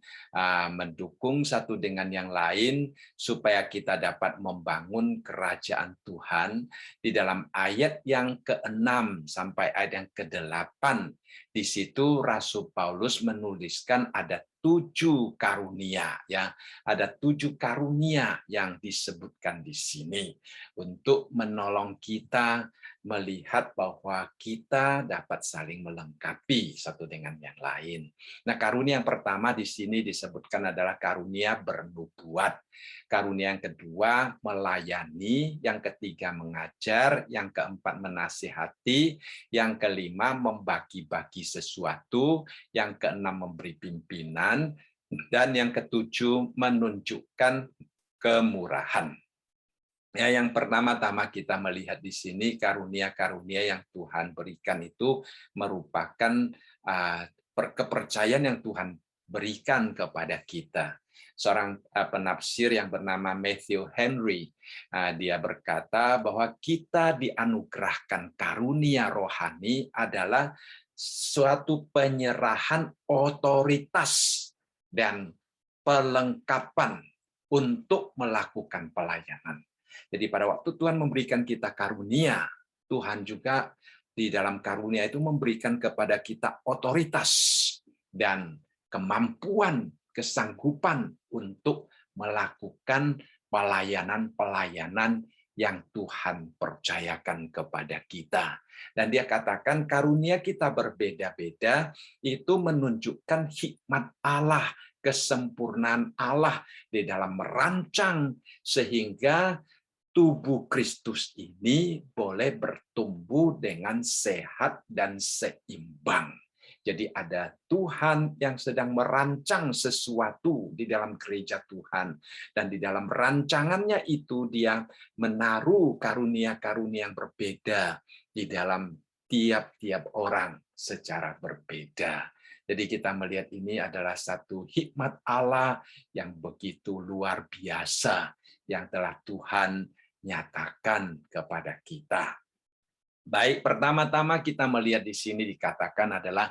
mendukung satu dengan yang lain supaya kita dapat membangun kerajaan Tuhan di dalam ayat yang ke-6 sampai ayat yang ke-8. Di situ Rasul Paulus menuliskan ada 7 karunia ya. Ada 7 karunia yang disebutkan di sini untuk menolong kita melihat bahwa kita dapat saling melengkapi satu dengan yang lain. Nah, karunia yang pertama di sini disebutkan adalah karunia bernubuat. Karunia yang kedua melayani, yang ketiga mengajar, yang keempat menasihati, yang kelima membagi-bagi sesuatu, yang keenam memberi pimpinan, dan yang ketujuh menunjukkan kemurahan. Ya, yang pertama-tama kita melihat di sini karunia-karunia yang Tuhan berikan itu merupakan kepercayaan yang Tuhan berikan kepada kita. Seorang penafsir yang bernama Matthew Henry, dia berkata bahwa kita dianugerahkan karunia rohani adalah suatu penyerahan otoritas dan pelengkapan untuk melakukan pelayanan. Jadi pada waktu Tuhan memberikan kita karunia, Tuhan juga di dalam karunia itu memberikan kepada kita otoritas dan kemampuan, kesanggupan untuk melakukan pelayanan-pelayanan yang Tuhan percayakan kepada kita. Dan dia katakan karunia kita berbeda-beda itu menunjukkan hikmat Allah, kesempurnaan Allah di dalam merancang sehingga tubuh Kristus ini boleh bertumbuh dengan sehat dan seimbang. Jadi ada Tuhan yang sedang merancang sesuatu di dalam gereja Tuhan. Dan di dalam rancangannya itu dia menaruh karunia-karunia yang berbeda di dalam tiap-tiap orang secara berbeda. Jadi kita melihat ini adalah satu hikmat Allah yang begitu luar biasa yang telah Tuhan nyatakan kepada kita. Baik, pertama-tama kita melihat di sini dikatakan adalah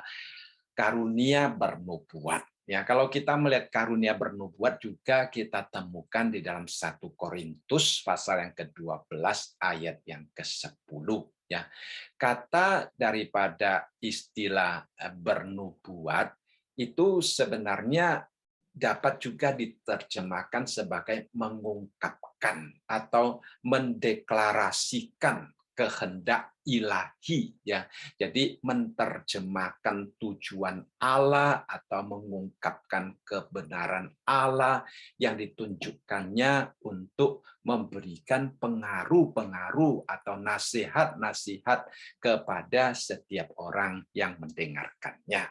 karunia bernubuat. Ya, kalau kita melihat karunia bernubuat juga kita temukan di dalam 1 Korintus pasal yang ke-12 ayat yang ke-10 ya. Kata daripada istilah bernubuat itu sebenarnya dapat juga diterjemahkan sebagai mengungkapkan atau mendeklarasikan kehendak ilahi ya. Jadi menerjemahkan tujuan Allah atau mengungkapkan kebenaran Allah yang ditunjukkannya untuk memberikan pengaruh-pengaruh atau nasihat-nasihat kepada setiap orang yang mendengarkannya.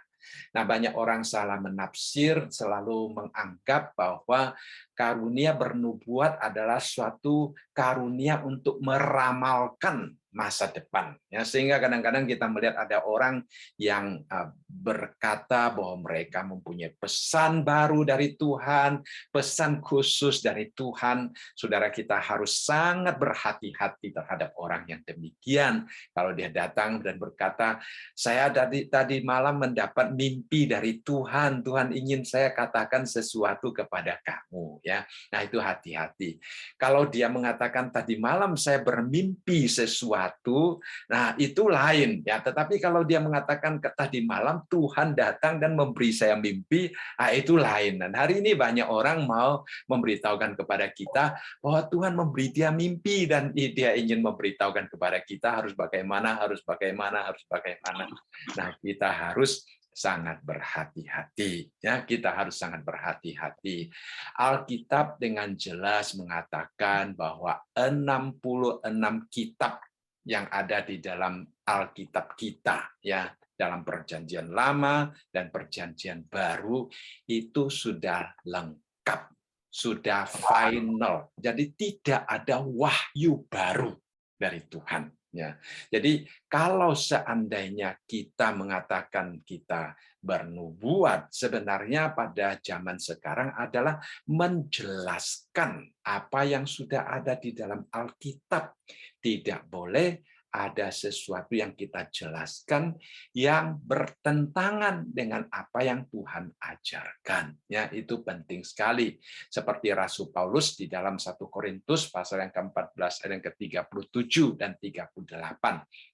Nah, banyak orang salah menafsir, selalu menganggap bahwa karunia bernubuat adalah suatu karunia untuk meramalkan masa depan. Ya, sehingga kadang-kadang kita melihat ada orang yang berkata bahwa mereka mempunyai pesan baru dari Tuhan, pesan khusus dari Tuhan. Saudara, kita harus sangat berhati-hati terhadap orang yang demikian. Kalau dia datang dan berkata, saya tadi malam mendapat mimpi dari Tuhan, Tuhan ingin saya katakan sesuatu kepada kamu. Ya, nah itu hati-hati. Kalau dia mengatakan tadi malam saya bermimpi sesuatu, nah itu lain ya. Tetapi kalau dia mengatakan tadi malam Tuhan datang dan memberi saya mimpi, nah itu lain. Dan hari ini banyak orang mau memberitahukan kepada kita bahwa Tuhan memberi dia mimpi dan dia ingin memberitahukan kepada kita harus bagaimana, harus bagaimana, harus bagaimana. Nah, kita harus sangat berhati-hati ya, kita harus sangat berhati-hati. Alkitab dengan jelas mengatakan bahwa 66 kitab yang ada di dalam Alkitab kita ya, dalam Perjanjian Lama dan Perjanjian Baru itu sudah lengkap, sudah final. Jadi tidak ada wahyu baru dari Tuhan. Ya, jadi kalau seandainya kita mengatakan kita bernubuat, sebenarnya pada zaman sekarang adalah menjelaskan apa yang sudah ada di dalam Alkitab. Tidak boleh ada sesuatu yang kita jelaskan yang bertentangan dengan apa yang Tuhan ajarkan. Ya, itu penting sekali. Seperti Rasul Paulus di dalam 1 Korintus pasal yang ke-14 ayat yang ke-37 dan 38.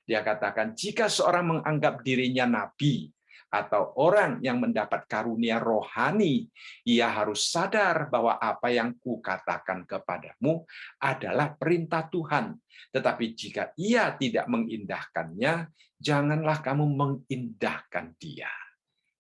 Dia katakan, jika seorang menganggap dirinya nabi atau orang yang mendapat karunia rohani, ia harus sadar bahwa apa yang kukatakan kepadamu adalah perintah Tuhan. Tetapi jika ia tidak mengindahkannya, janganlah kamu mengindahkan dia.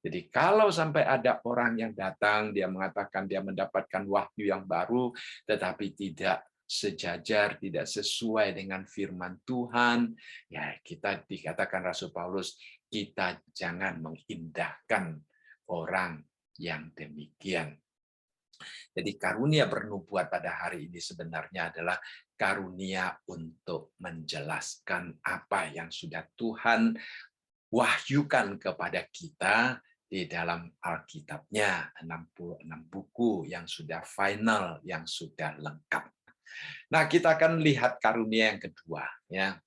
Jadi kalau sampai ada orang yang datang, dia mengatakan dia mendapatkan wahyu yang baru, tetapi tidak sejajar, tidak sesuai dengan firman Tuhan, ya kita dikatakan Rasul Paulus, kita jangan mengindahkan orang yang demikian. Jadi karunia bernubuat pada hari ini sebenarnya adalah karunia untuk menjelaskan apa yang sudah Tuhan wahyukan kepada kita di dalam Alkitabnya, 66 buku yang sudah final, yang sudah lengkap. Nah, kita akan lihat karunia yang kedua, ya.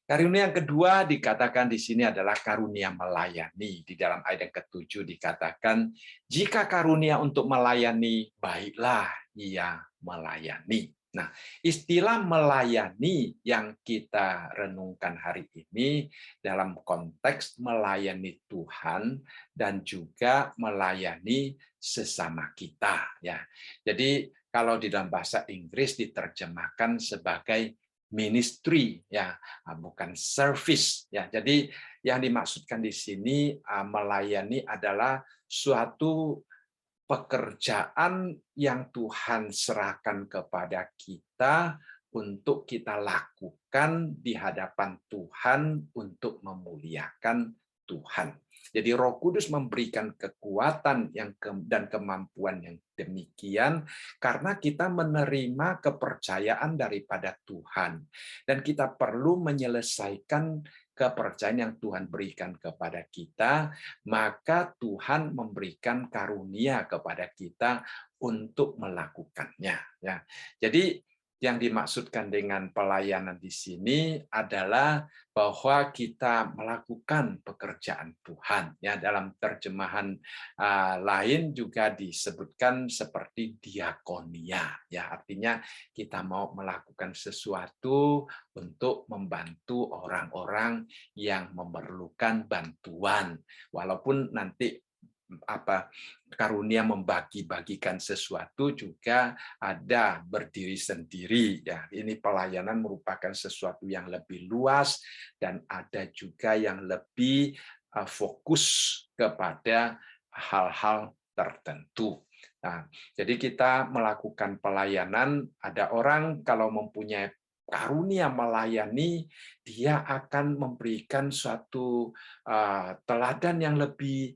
Karunia yang kedua dikatakan di sini adalah karunia melayani. Di dalam ayat yang ke-7 dikatakan, jika karunia untuk melayani, baiklah ia melayani. Nah, istilah melayani yang kita renungkan hari ini dalam konteks melayani Tuhan dan juga melayani sesama kita, ya. Jadi kalau di dalam bahasa Inggris diterjemahkan sebagai ministry, ya, bukan service, ya. Jadi yang dimaksudkan di sini melayani adalah suatu pekerjaan yang Tuhan serahkan kepada kita untuk kita lakukan di hadapan Tuhan untuk memuliakan Tuhan. Jadi Roh Kudus memberikan kekuatan dan kemampuan yang demikian karena kita menerima kepercayaan daripada Tuhan dan kita perlu menyelesaikan kepercayaan yang Tuhan berikan kepada kita, maka Tuhan memberikan karunia kepada kita untuk melakukannya, ya. Jadi yang dimaksudkan dengan pelayanan di sini adalah bahwa kita melakukan pekerjaan Tuhan, ya. Dalam terjemahan lain juga disebutkan seperti diakonia, ya, artinya kita mau melakukan sesuatu untuk membantu orang-orang yang memerlukan bantuan, walaupun nanti karunia membagi-bagikan sesuatu juga ada berdiri sendiri, ya. Ini pelayanan merupakan sesuatu yang lebih luas dan ada juga yang lebih fokus kepada hal-hal tertentu. Nah, jadi kita melakukan pelayanan, ada orang kalau mempunyai karunia melayani, dia akan memberikan suatu teladan yang lebih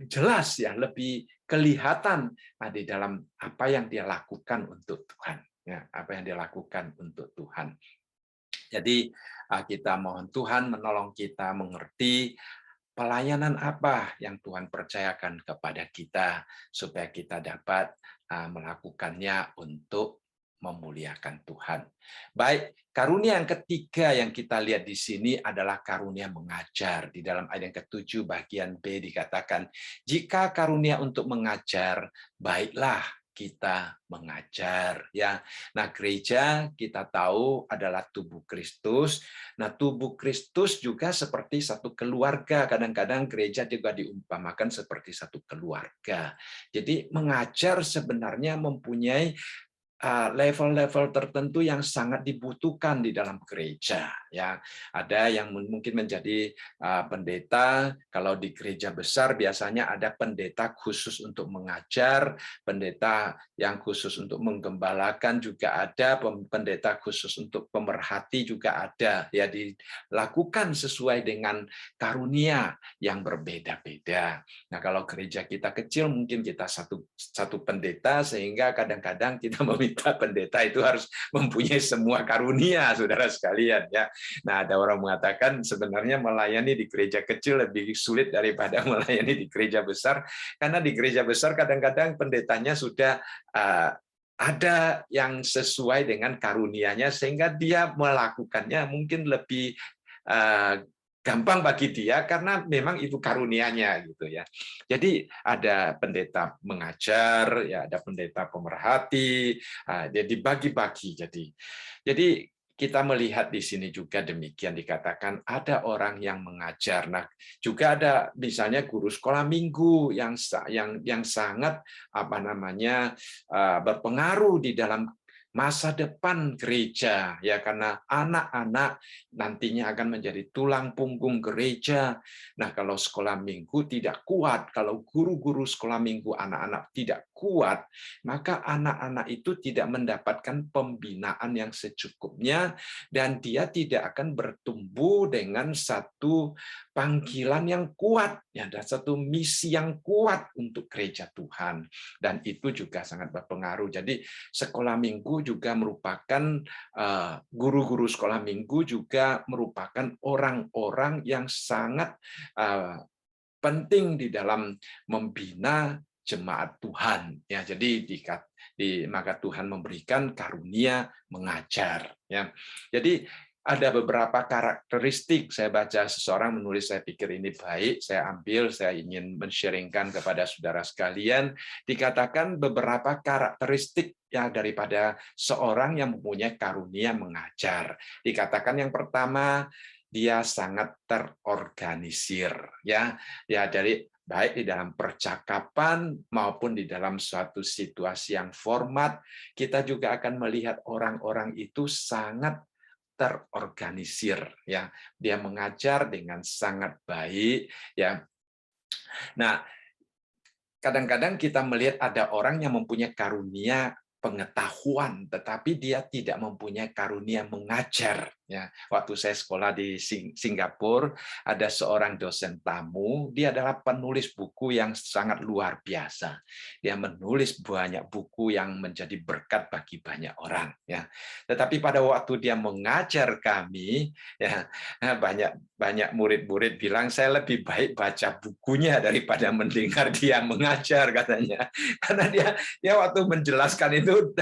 jelas, ya, lebih kelihatan di dalam apa yang dia lakukan untuk Tuhan, ya, apa yang dia lakukan untuk Tuhan. Jadi kita mohon Tuhan menolong kita mengerti pelayanan apa yang Tuhan percayakan kepada kita supaya kita dapat melakukannya untuk memuliakan Tuhan. Baik, karunia yang ketiga yang kita lihat di sini adalah karunia mengajar. Di dalam ayat yang ke-7 bagian B dikatakan, jika karunia untuk mengajar, baiklah kita mengajar, ya. Nah, gereja kita tahu adalah tubuh Kristus. Nah, tubuh Kristus juga seperti satu keluarga. Kadang-kadang gereja juga diumpamakan seperti satu keluarga. Jadi mengajar sebenarnya mempunyai level-level tertentu yang sangat dibutuhkan di dalam gereja, ya. Ada yang mungkin menjadi pendeta. Kalau di gereja besar biasanya ada pendeta khusus untuk mengajar, pendeta yang khusus untuk menggembalakan juga ada, pendeta khusus untuk pemerhati juga ada, ya. Dilakukan sesuai dengan karunia yang berbeda-beda. Nah, kalau gereja kita kecil mungkin kita satu pendeta, sehingga kadang-kadang kita meminta pendeta itu harus mempunyai semua karunia, saudara sekalian, ya. Nah, ada orang mengatakan sebenarnya melayani di gereja kecil lebih sulit daripada melayani di gereja besar, karena di gereja besar kadang-kadang pendetanya sudah ada yang sesuai dengan karunianya sehingga dia melakukannya mungkin lebih gampang bagi dia karena memang itu karunianya, gitu, ya. Jadi ada pendeta mengajar, ya, ada pendeta pemerhati, jadi bagi-bagi. Jadi kita melihat di sini juga demikian dikatakan ada orang yang mengajar. Nah, juga ada misalnya guru sekolah minggu yang sangat berpengaruh di dalam masa depan gereja, ya, karena anak-anak nantinya akan menjadi tulang punggung gereja. Nah, kalau sekolah minggu tidak kuat, kalau guru-guru sekolah minggu anak-anak tidak kuat, maka anak-anak itu tidak mendapatkan pembinaan yang secukupnya dan dia tidak akan bertumbuh dengan satu panggilan yang kuat, ya, dan satu misi yang kuat untuk gereja Tuhan. Dan itu juga sangat berpengaruh. Jadi sekolah minggu juga merupakan guru-guru sekolah minggu juga merupakan orang-orang yang sangat penting di dalam membina jemaat Tuhan. Ya, jadi maka Tuhan memberikan karunia mengajar. Ya, jadi ada beberapa karakteristik. Saya baca seseorang menulis, saya pikir ini baik, saya ambil, saya ingin men-sharingkan kepada saudara sekalian. Dikatakan beberapa karakteristik ya daripada seorang yang mempunyai karunia mengajar. Dikatakan yang pertama, dia sangat terorganisir, ya dari baik di dalam percakapan maupun di dalam suatu situasi yang format. Kita juga akan melihat orang-orang itu sangat terorganisir, ya dia mengajar dengan sangat baik, ya. Nah, kadang-kadang kita melihat ada orang yang mempunyai karunia pengetahuan, tetapi dia tidak mempunyai karunia mengajar. Ya, waktu saya sekolah di Singapura, ada seorang dosen tamu, dia adalah penulis buku yang sangat luar biasa. Dia menulis banyak buku yang menjadi berkat bagi banyak orang. Ya, tetapi pada waktu dia mengajar kami, ya banyak murid-murid bilang saya lebih baik baca bukunya daripada mendengar dia mengajar, katanya. Karena dia waktu menjelaskan itu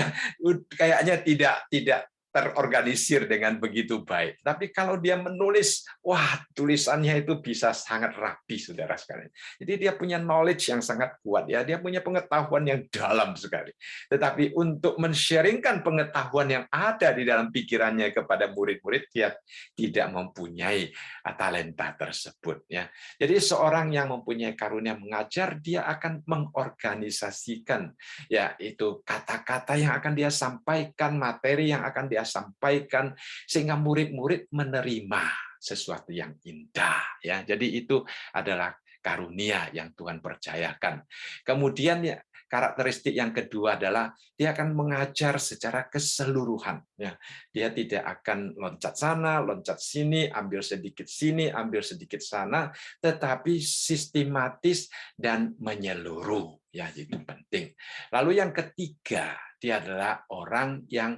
kayaknya tidak terorganisir dengan begitu baik. Tapi kalau dia menulis, wah, tulisannya itu bisa sangat rapi, saudara sekalian. Jadi dia punya knowledge yang sangat kuat, ya. Dia punya pengetahuan yang dalam sekali. Tetapi untuk men-sharingkan pengetahuan yang ada di dalam pikirannya kepada murid-murid, dia tidak mempunyai talenta tersebut, ya. Jadi seorang yang mempunyai karunia mengajar, dia akan mengorganisasikan, ya, itu kata-kata yang akan dia sampaikan, materi yang akan dia sampaikan, sehingga murid-murid menerima sesuatu yang indah, ya. Jadi itu adalah karunia yang Tuhan percayakan. Kemudian ya, karakteristik yang kedua adalah dia akan mengajar secara keseluruhan, ya. Dia tidak akan loncat sana, loncat sini, ambil sedikit sini, ambil sedikit sana, tetapi sistematis dan menyeluruh, ya, itu penting. Lalu yang ketiga, dia adalah orang yang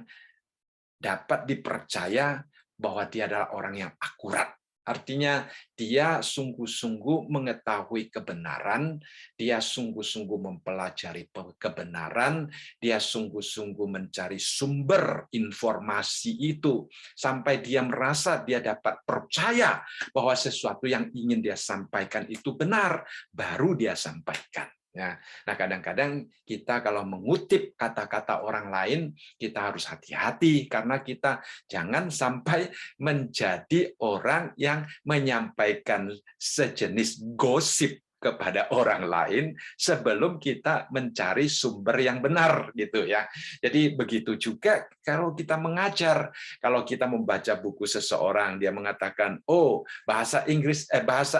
dapat dipercaya bahwa dia adalah orang yang akurat. Artinya dia sungguh-sungguh mengetahui kebenaran, dia sungguh-sungguh mempelajari kebenaran, dia sungguh-sungguh mencari sumber informasi itu, sampai dia merasa dia dapat percaya bahwa sesuatu yang ingin dia sampaikan itu benar, baru dia sampaikan. Ya. Nah, kadang-kadang kita kalau mengutip kata-kata orang lain, kita harus hati-hati karena kita jangan sampai menjadi orang yang menyampaikan sejenis gosip kepada orang lain sebelum kita mencari sumber yang benar, gitu ya. Jadi begitu juga kalau kita mengajar, kalau kita membaca buku seseorang, dia mengatakan, oh, bahasa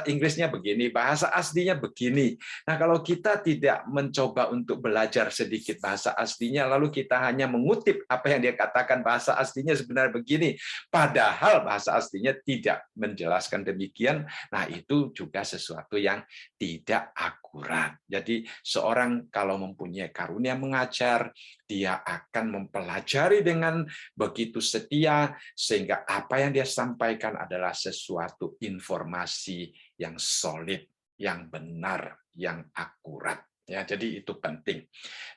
Inggrisnya begini, bahasa aslinya begini. Nah, kalau kita tidak mencoba untuk belajar sedikit bahasa aslinya, lalu kita hanya mengutip apa yang dia katakan bahasa aslinya sebenarnya begini, padahal bahasa aslinya tidak menjelaskan demikian, nah itu juga sesuatu yang tidak akurat. Jadi seorang kalau mempunyai karunia mengajar, dia akan mempelajari dengan begitu setia, sehingga apa yang dia sampaikan adalah sesuatu informasi yang solid, yang benar, yang akurat. Ya, jadi itu penting.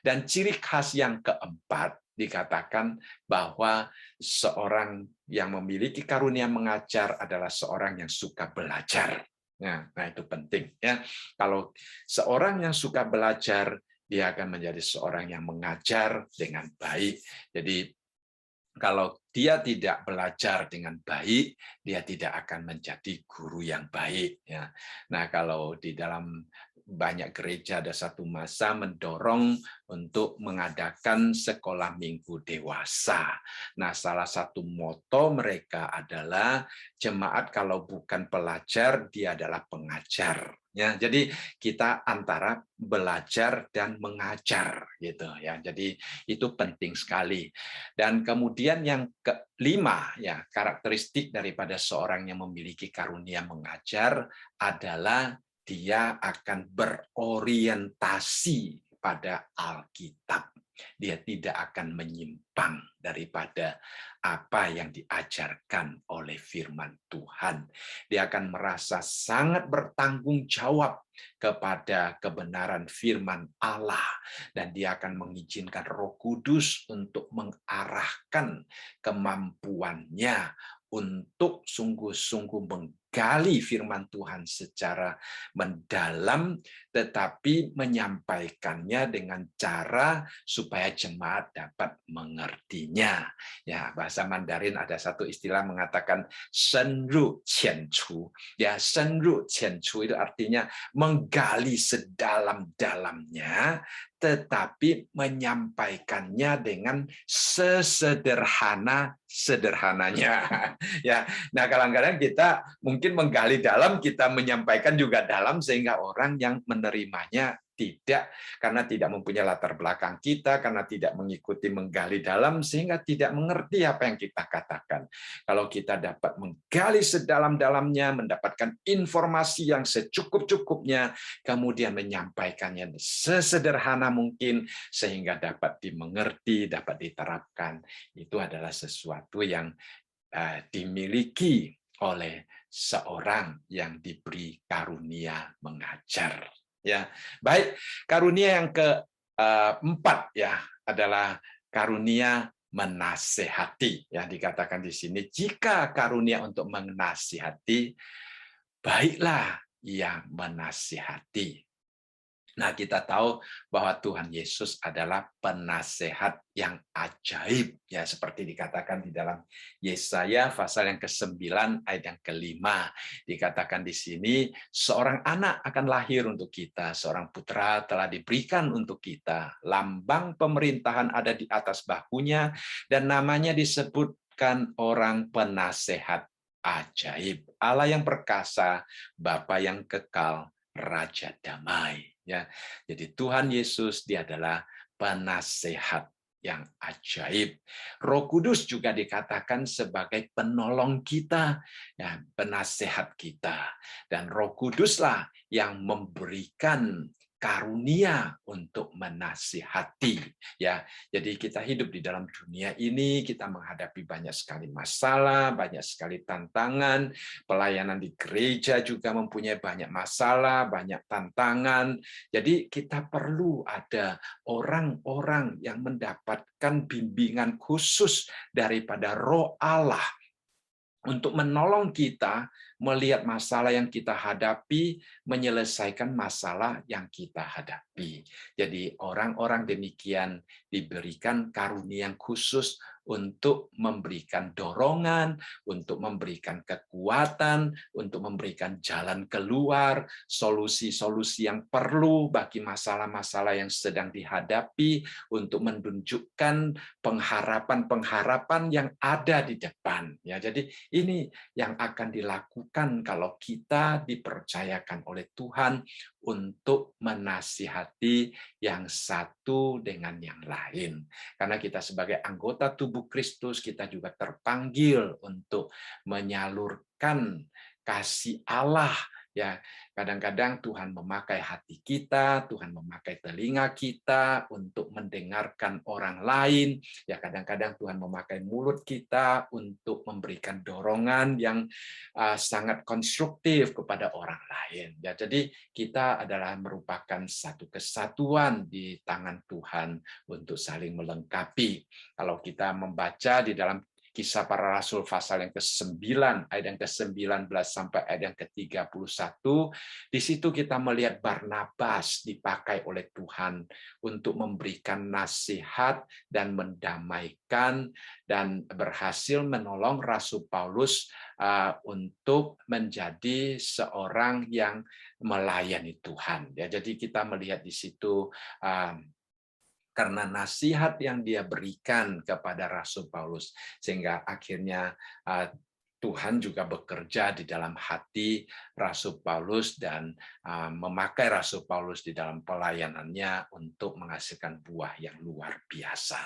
Dan ciri khas yang keempat, dikatakan bahwa seorang yang memiliki karunia mengajar adalah seorang yang suka belajar. Nah, itu penting, ya. Kalau seorang yang suka belajar, dia akan menjadi seorang yang mengajar dengan baik. Jadi kalau dia tidak belajar dengan baik, dia tidak akan menjadi guru yang baik, ya. Nah, kalau di dalam banyak gereja ada satu masa mendorong untuk mengadakan sekolah minggu dewasa. Nah, salah satu moto mereka adalah jemaat kalau bukan pelajar, dia adalah pengajar. Ya, jadi kita antara belajar dan mengajar, gitu ya. Jadi itu penting sekali. Dan kemudian yang kelima, ya, karakteristik daripada seorang yang memiliki karunia mengajar adalah dia akan berorientasi pada Alkitab. Dia tidak akan menyimpang daripada apa yang diajarkan oleh firman Tuhan. Dia akan merasa sangat bertanggung jawab kepada kebenaran firman Allah, dan dia akan mengizinkan Roh Kudus untuk mengarahkan kemampuannya untuk sungguh-sungguh menggali firman Tuhan secara mendalam, tetapi menyampaikannya dengan cara supaya jemaat dapat mengertinya. Ya, bahasa Mandarin ada satu istilah mengatakan senru qianchu. Ya, senru qianchu itu artinya menggali sedalam-dalamnya, tetapi menyampaikannya dengan sesederhana-sederhananya. Ya, nah kadang-kadang kita mungkin menggali dalam, kita menyampaikan juga dalam, sehingga orang yang menerimanya tidak, karena tidak mempunyai latar belakang kita, karena tidak mengikuti menggali dalam, sehingga tidak mengerti apa yang kita katakan. Kalau kita dapat menggali sedalam-dalamnya, mendapatkan informasi yang secukup-cukupnya, kemudian menyampaikannya sesederhana mungkin, sehingga dapat dimengerti, dapat diterapkan, itu adalah sesuatu yang dimiliki oleh seorang yang diberi karunia mengajar. Ya, baik. Karunia yang keempat ya adalah karunia menasehati. Ya, dikatakan di sini, jika karunia untuk menasihati, baiklah ia menasihati. Nah, kita tahu bahwa Tuhan Yesus adalah penasehat yang ajaib, ya, seperti dikatakan di dalam Yesaya pasal yang ke-9 ayat yang ke-5. Dikatakan di sini, seorang anak akan lahir untuk kita, seorang putra telah diberikan untuk kita, lambang pemerintahan ada di atas bahunya, dan namanya disebutkan orang penasehat ajaib, Allah yang perkasa, Bapa yang kekal, Raja damai. Ya, jadi Tuhan Yesus dia adalah penasehat yang ajaib. Roh Kudus juga dikatakan sebagai penolong kita, ya, penasehat kita. Dan Roh Kuduslah yang memberikan karunia untuk menasihati, ya. Jadi kita hidup di dalam dunia ini, kita menghadapi banyak sekali masalah, banyak sekali tantangan. Pelayanan di gereja juga mempunyai banyak masalah, banyak tantangan. Jadi kita perlu ada orang-orang yang mendapatkan bimbingan khusus daripada Roh Allah untuk menolong kita melihat masalah yang kita hadapi, menyelesaikan masalah yang kita hadapi. Jadi orang-orang demikian diberikan karunia yang khusus untuk memberikan dorongan, untuk memberikan kekuatan, untuk memberikan jalan keluar, solusi-solusi yang perlu bagi masalah-masalah yang sedang dihadapi, untuk menunjukkan pengharapan-pengharapan yang ada di depan. Ya, jadi ini yang akan dilakukan kalau kita dipercayakan oleh Tuhan untuk menasihati yang satu dengan yang lain. Karena kita sebagai anggota tubuh Kristus, kita juga terpanggil untuk menyalurkan kasih Allah. Ya, kadang-kadang Tuhan memakai hati kita, Tuhan memakai telinga kita untuk mendengarkan orang lain. Ya, kadang-kadang Tuhan memakai mulut kita untuk memberikan dorongan yang sangat konstruktif kepada orang lain. Ya, jadi kita adalah merupakan satu kesatuan di tangan Tuhan untuk saling melengkapi. Kalau kita membaca di dalam Kisah Para Rasul pasal yang ke-9 ayat yang ke-19 sampai ayat yang ke-31, di situ kita melihat Barnabas dipakai oleh Tuhan untuk memberikan nasihat dan mendamaikan, dan berhasil menolong Rasul Paulus untuk menjadi seorang yang melayani Tuhan. Ya, jadi kita melihat di situ karena nasihat yang dia berikan kepada Rasul Paulus, sehingga akhirnya Tuhan juga bekerja di dalam hati Rasul Paulus dan memakai Rasul Paulus di dalam pelayanannya untuk menghasilkan buah yang luar biasa.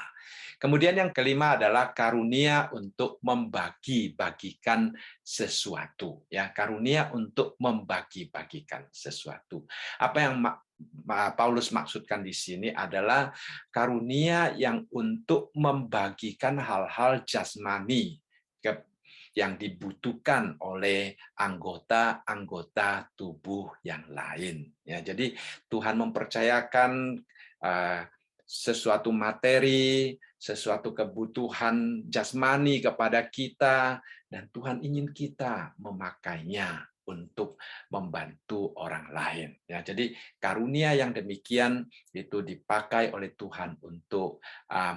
Kemudian yang kelima adalah karunia untuk membagi-bagikan sesuatu. Ya, karunia untuk membagi-bagikan sesuatu. Apa yang Paulus maksudkan di sini adalah karunia yang untuk membagikan hal-hal jasmani yang dibutuhkan oleh anggota-anggota tubuh yang lain. Ya, jadi Tuhan mempercayakan sesuatu materi, sesuatu kebutuhan jasmani kepada kita, dan Tuhan ingin kita memakainya untuk membantu orang lain. Ya, jadi karunia yang demikian itu dipakai oleh Tuhan untuk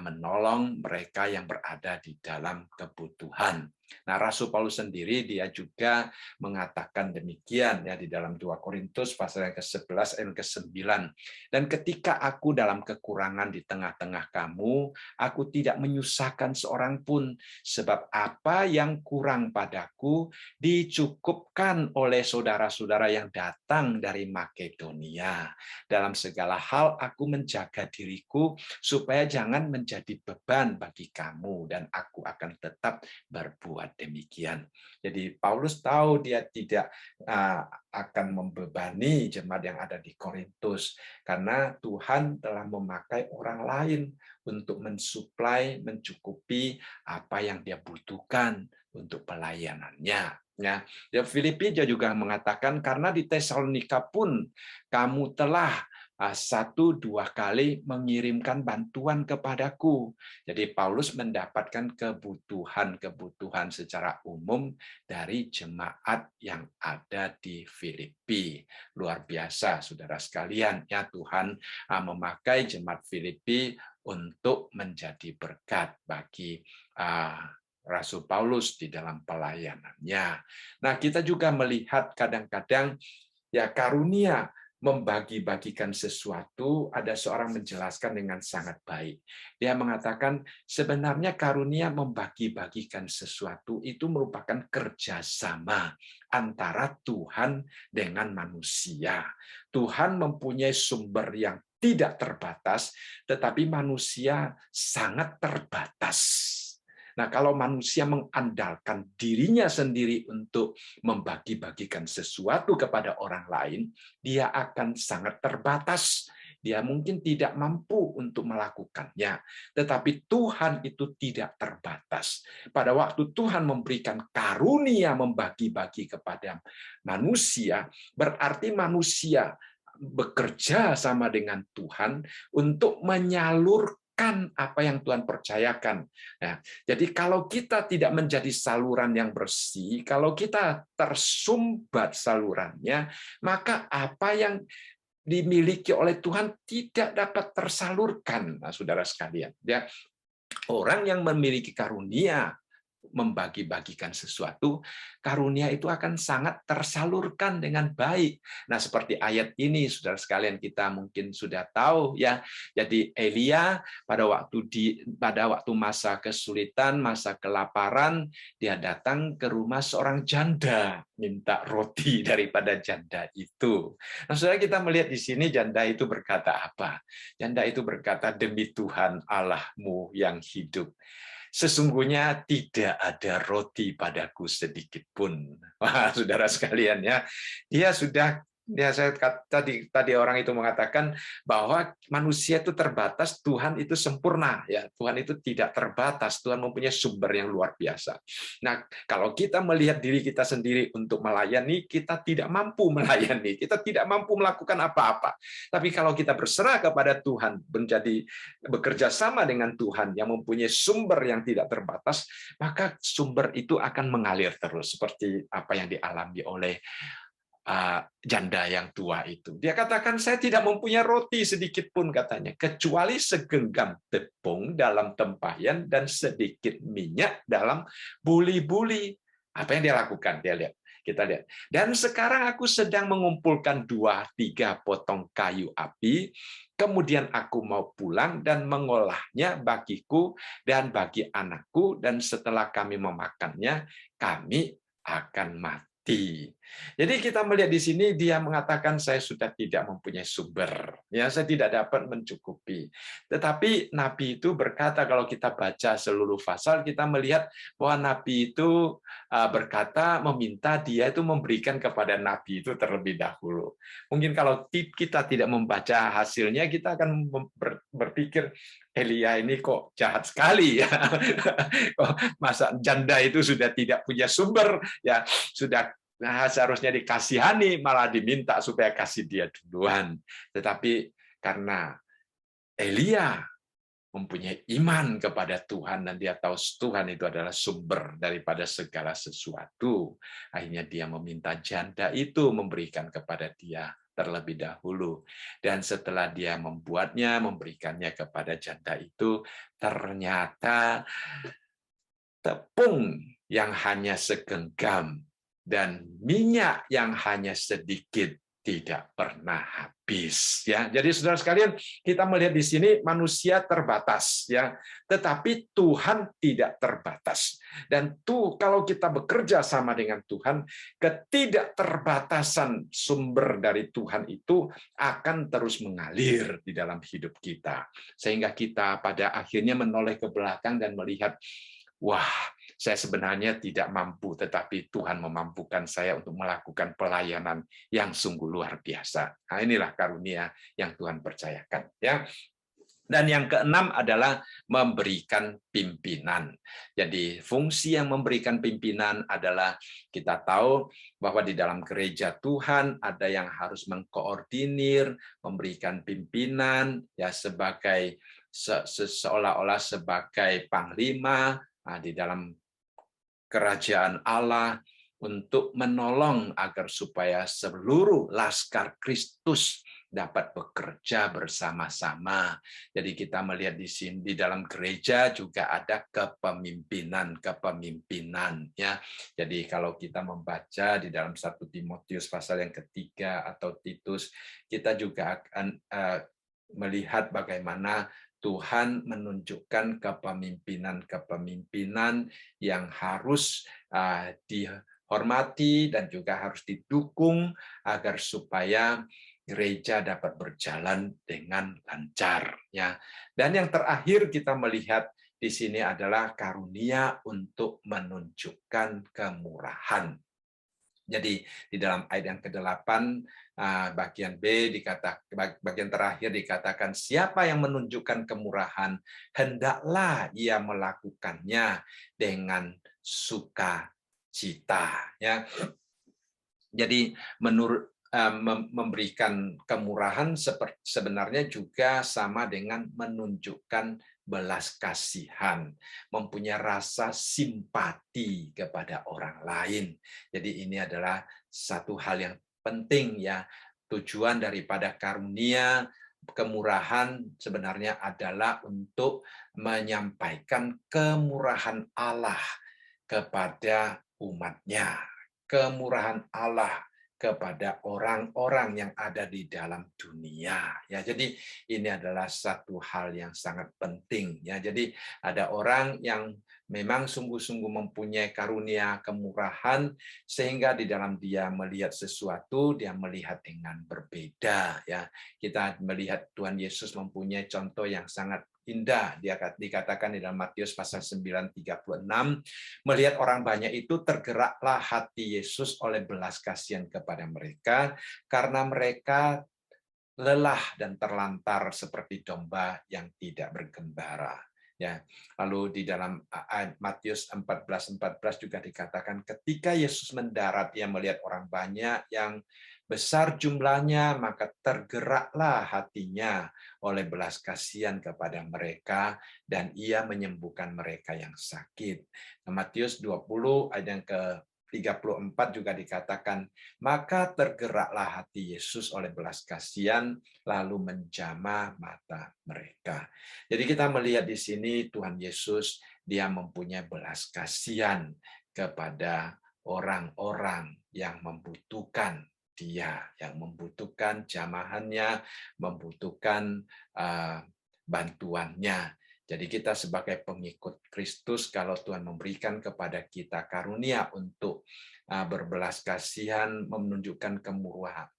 menolong mereka yang berada di dalam kebutuhan. Nah, Rasul Paulus sendiri dia juga mengatakan demikian ya di dalam 2 Korintus pasal yang ke-11 ayat ke-9. Dan ketika aku dalam kekurangan di tengah-tengah kamu, aku tidak menyusahkan seorang pun, sebab apa yang kurang padaku dicukupkan oleh saudara-saudara yang datang dari Makedonia. Dalam segala hal aku menjaga diriku supaya jangan menjadi beban bagi kamu, dan aku akan tetap berbuat demikian. Jadi Paulus tahu dia tidak akan membebani jemaat yang ada di Korintus, karena Tuhan telah memakai orang lain untuk mensuplai, mencukupi apa yang dia butuhkan untuk pelayanannya. Ya, Filipi juga mengatakan karena di Tesalonika pun kamu telah 1-2 kali mengirimkan bantuan kepadaku. Jadi Paulus mendapatkan kebutuhan-kebutuhan secara umum dari jemaat yang ada di Filipi. Luar biasa, saudara sekalian. Ya, Tuhan memakai jemaat Filipi untuk menjadi berkat bagi Rasul Paulus di dalam pelayanannya. Nah, kita juga melihat kadang-kadang ya karunia membagi-bagikan sesuatu, ada seorang menjelaskan dengan sangat baik. Dia mengatakan sebenarnya karunia membagi-bagikan sesuatu itu merupakan kerjasama antara Tuhan dengan manusia. Tuhan mempunyai sumber yang tidak terbatas, tetapi manusia sangat terbatas. Nah, kalau manusia mengandalkan dirinya sendiri untuk membagi-bagikan sesuatu kepada orang lain, dia akan sangat terbatas. Dia mungkin tidak mampu untuk melakukannya. Tetapi Tuhan itu tidak terbatas. Pada waktu Tuhan memberikan karunia membagi-bagi kepada manusia, berarti manusia bekerja sama dengan Tuhan untuk menyalurkan apa yang Tuhan percayakan. Nah, jadi kalau kita tidak menjadi saluran yang bersih, kalau kita tersumbat salurannya, maka apa yang dimiliki oleh Tuhan tidak dapat tersalurkan. Nah, saudara sekalian, ya, orang yang memiliki karunia membagi-bagikan sesuatu, karunia itu akan sangat tersalurkan dengan baik. Nah, seperti ayat ini, saudara sekalian, kita mungkin sudah tahu ya. Jadi Elia pada waktu masa kesulitan, masa kelaparan, dia datang ke rumah seorang janda, minta roti daripada janda itu. Nah, saudara, kita melihat di sini janda itu berkata apa? Janda itu berkata, demi Tuhan Allahmu yang hidup, sesungguhnya tidak ada roti padaku sedikit pun. Wah, saudara sekalian ya, dia sudah tadi orang itu mengatakan bahwa manusia itu terbatas, Tuhan itu sempurna ya. Tuhan itu tidak terbatas, Tuhan mempunyai sumber yang luar biasa. Nah, kalau kita melihat diri kita sendiri untuk melayani, kita tidak mampu melayani, kita tidak mampu melakukan apa-apa. Tapi kalau kita berserah kepada Tuhan, bekerja sama dengan Tuhan yang mempunyai sumber yang tidak terbatas, maka sumber itu akan mengalir terus seperti apa yang dialami oleh janda yang tua itu. Dia katakan, saya tidak mempunyai roti sedikit pun, katanya, kecuali segenggam tepung dalam tempayan dan sedikit minyak dalam buli-buli. Apa yang dia lakukan? Dia lihat. Kita lihat. Dan sekarang aku sedang mengumpulkan 2-3 potong kayu api, kemudian aku mau pulang dan mengolahnya bagiku dan bagi anakku, dan setelah kami memakannya, kami akan mati. mencukupi. Jadi kita melihat di sini dia mengatakan saya sudah tidak mempunyai sumber, ya saya tidak dapat mencukupi. Tetapi Nabi itu berkata kalau kita baca seluruh pasal kita melihat bahwa Nabi itu berkata meminta dia itu memberikan kepada Nabi itu terlebih dahulu. Mungkin kalau kita tidak membaca hasilnya kita akan berpikir Elia ini kok jahat sekali ya. Masa janda itu sudah tidak punya sumber ya sudah seharusnya dikasihani malah diminta supaya kasih dia duluan. Tetapi karena Elia mempunyai iman kepada Tuhan dan dia tahu Tuhan itu adalah sumber daripada segala sesuatu, akhirnya dia meminta janda itu memberikan kepada dia terlebih dahulu. Dan setelah dia membuatnya, memberikannya kepada janda itu, ternyata tepung yang hanya segenggam dan minyak yang hanya sedikit tidak pernah habis ya. Jadi saudara sekalian, kita melihat di sini manusia terbatas ya, tetapi Tuhan tidak terbatas. Dan kalau kita bekerja sama dengan Tuhan, ketidakterbatasan sumber dari Tuhan itu akan terus mengalir di dalam hidup kita. Sehingga kita pada akhirnya menoleh ke belakang dan melihat, wah, saya sebenarnya tidak mampu, tetapi Tuhan memampukan saya untuk melakukan pelayanan yang sungguh luar biasa. Nah, inilah karunia yang Tuhan percayakan. Ya. Dan yang keenam adalah memberikan pimpinan. Jadi fungsi yang memberikan pimpinan adalah kita tahu bahwa di dalam gereja Tuhan ada yang harus mengkoordinir, memberikan pimpinan ya sebagai seolah-olah sebagai panglima di dalam kerajaan Allah untuk menolong agar supaya seluruh laskar Kristus dapat bekerja bersama-sama. Jadi kita melihat di sini di dalam gereja juga ada kepemimpinan ya. Jadi kalau kita membaca di dalam 1 Timotius pasal yang ketiga atau Titus, kita juga akan melihat bagaimana Tuhan menunjukkan kepemimpinan yang harus dihormati dan juga harus didukung agar supaya gereja dapat berjalan dengan lancar ya. Dan yang terakhir kita melihat di sini adalah karunia untuk menunjukkan kemurahan. Jadi di dalam ayat yang ke-8 bagian B bagian terakhir dikatakan siapa yang menunjukkan kemurahan hendaklah ia melakukannya dengan sukacita ya. Jadi menurut memberikan kemurahan sebenarnya juga sama dengan menunjukkan belas kasihan, mempunyai rasa simpati kepada orang lain. Jadi ini adalah satu hal yang penting ya. Tujuan daripada karunia kemurahan sebenarnya adalah untuk menyampaikan kemurahan Allah kepada umatnya, kemurahan Allah kepada orang-orang yang ada di dalam dunia ya. Jadi ini adalah satu hal yang sangat penting ya. Jadi ada orang yang memang sungguh-sungguh mempunyai karunia kemurahan sehingga di dalam dia melihat sesuatu dia melihat dengan berbeda ya. Kita melihat Tuhan Yesus mempunyai contoh yang sangat indah, dia dikatakan di dalam Matius pasal 9:36, melihat orang banyak itu tergeraklah hati Yesus oleh belas kasihan kepada mereka karena mereka lelah dan terlantar seperti domba yang tidak bergembara. Ya, lalu di dalam Matius 14:14 juga dikatakan ketika Yesus mendarat ia melihat orang banyak yang besar jumlahnya, maka tergeraklah hatinya oleh belas kasihan kepada mereka dan ia menyembuhkan mereka yang sakit. Matius 20 ayat yang ke-34 juga dikatakan, maka tergeraklah hati Yesus oleh belas kasihan lalu menjamah mata mereka. Jadi kita melihat di sini Tuhan Yesus dia mempunyai belas kasihan kepada orang-orang yang membutuhkan dia, yang membutuhkan jamahannya, membutuhkan bantuannya. Jadi kita sebagai pengikut Kristus, kalau Tuhan memberikan kepada kita karunia untuk berbelas kasihan, menunjukkan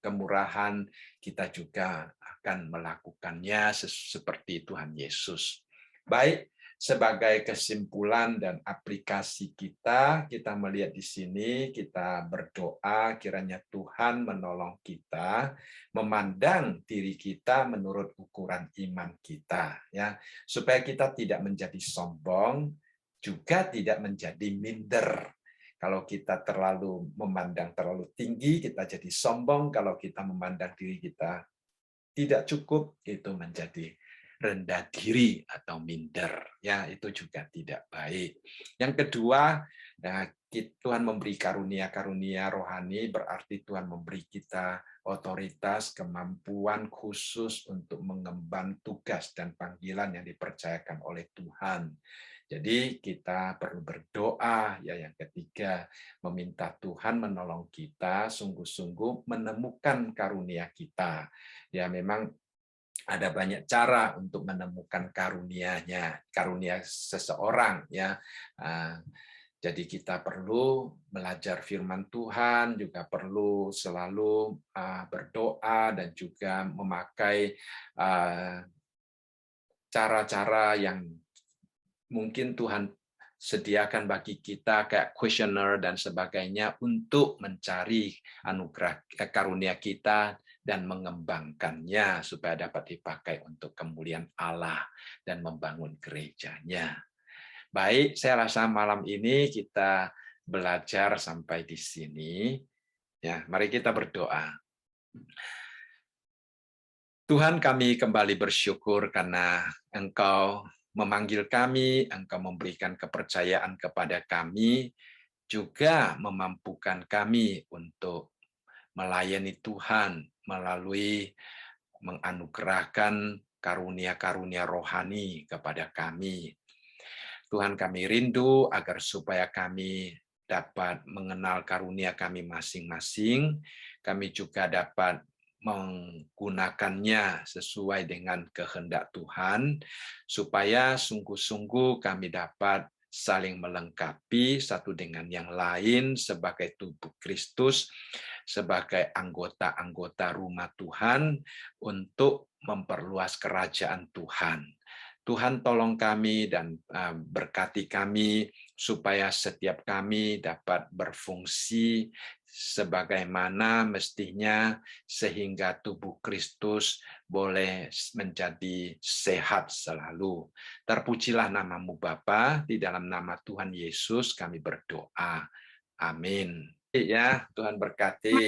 kemurahan, kita juga akan melakukannya seperti Tuhan Yesus. Baik, sebagai kesimpulan dan aplikasi kita melihat di sini, kita berdoa kiranya Tuhan menolong kita memandang diri kita menurut ukuran iman kita, ya, supaya kita tidak menjadi sombong, juga tidak menjadi minder. Kalau kita terlalu memandang terlalu tinggi, kita jadi sombong. Kalau kita memandang diri kita tidak cukup, itu menjadi rendah diri atau minder, ya, itu juga tidak baik. Yang kedua, nah, Tuhan memberi karunia-karunia rohani, berarti Tuhan memberi kita otoritas, kemampuan khusus untuk mengemban tugas dan panggilan yang dipercayakan oleh Tuhan. Jadi kita perlu berdoa, ya, yang ketiga, meminta Tuhan menolong kita sungguh-sungguh menemukan karunia kita. Ya, memang ada banyak cara untuk menemukan karunia-nya, karunia seseorang, ya. Jadi kita perlu belajar firman Tuhan, juga perlu selalu berdoa dan juga memakai cara-cara yang mungkin Tuhan sediakan bagi kita, kayak questionnaire dan sebagainya, untuk mencari anugerah karunia kita dan mengembangkannya supaya dapat dipakai untuk kemuliaan Allah dan membangun gerejanya. Baik, saya rasa malam ini kita belajar sampai di sini. Ya, mari kita berdoa. Tuhan, kami kembali bersyukur karena Engkau memanggil kami, Engkau memberikan kepercayaan kepada kami, juga memampukan kami untuk melayani Tuhan melalui menganugerahkan karunia-karunia rohani kepada kami. Tuhan, kami rindu agar supaya kami dapat mengenal karunia kami masing-masing, kami juga dapat menggunakannya sesuai dengan kehendak Tuhan, supaya sungguh-sungguh kami dapat saling melengkapi satu dengan yang lain sebagai tubuh Kristus, sebagai anggota-anggota rumah Tuhan untuk memperluas kerajaan Tuhan. Tuhan tolong kami dan berkati kami supaya setiap kami dapat berfungsi sebagaimana mestinya sehingga tubuh Kristus boleh menjadi sehat selalu. Terpujilah namamu Bapa, di dalam nama Tuhan Yesus kami berdoa. Amin. Ya, Tuhan berkati.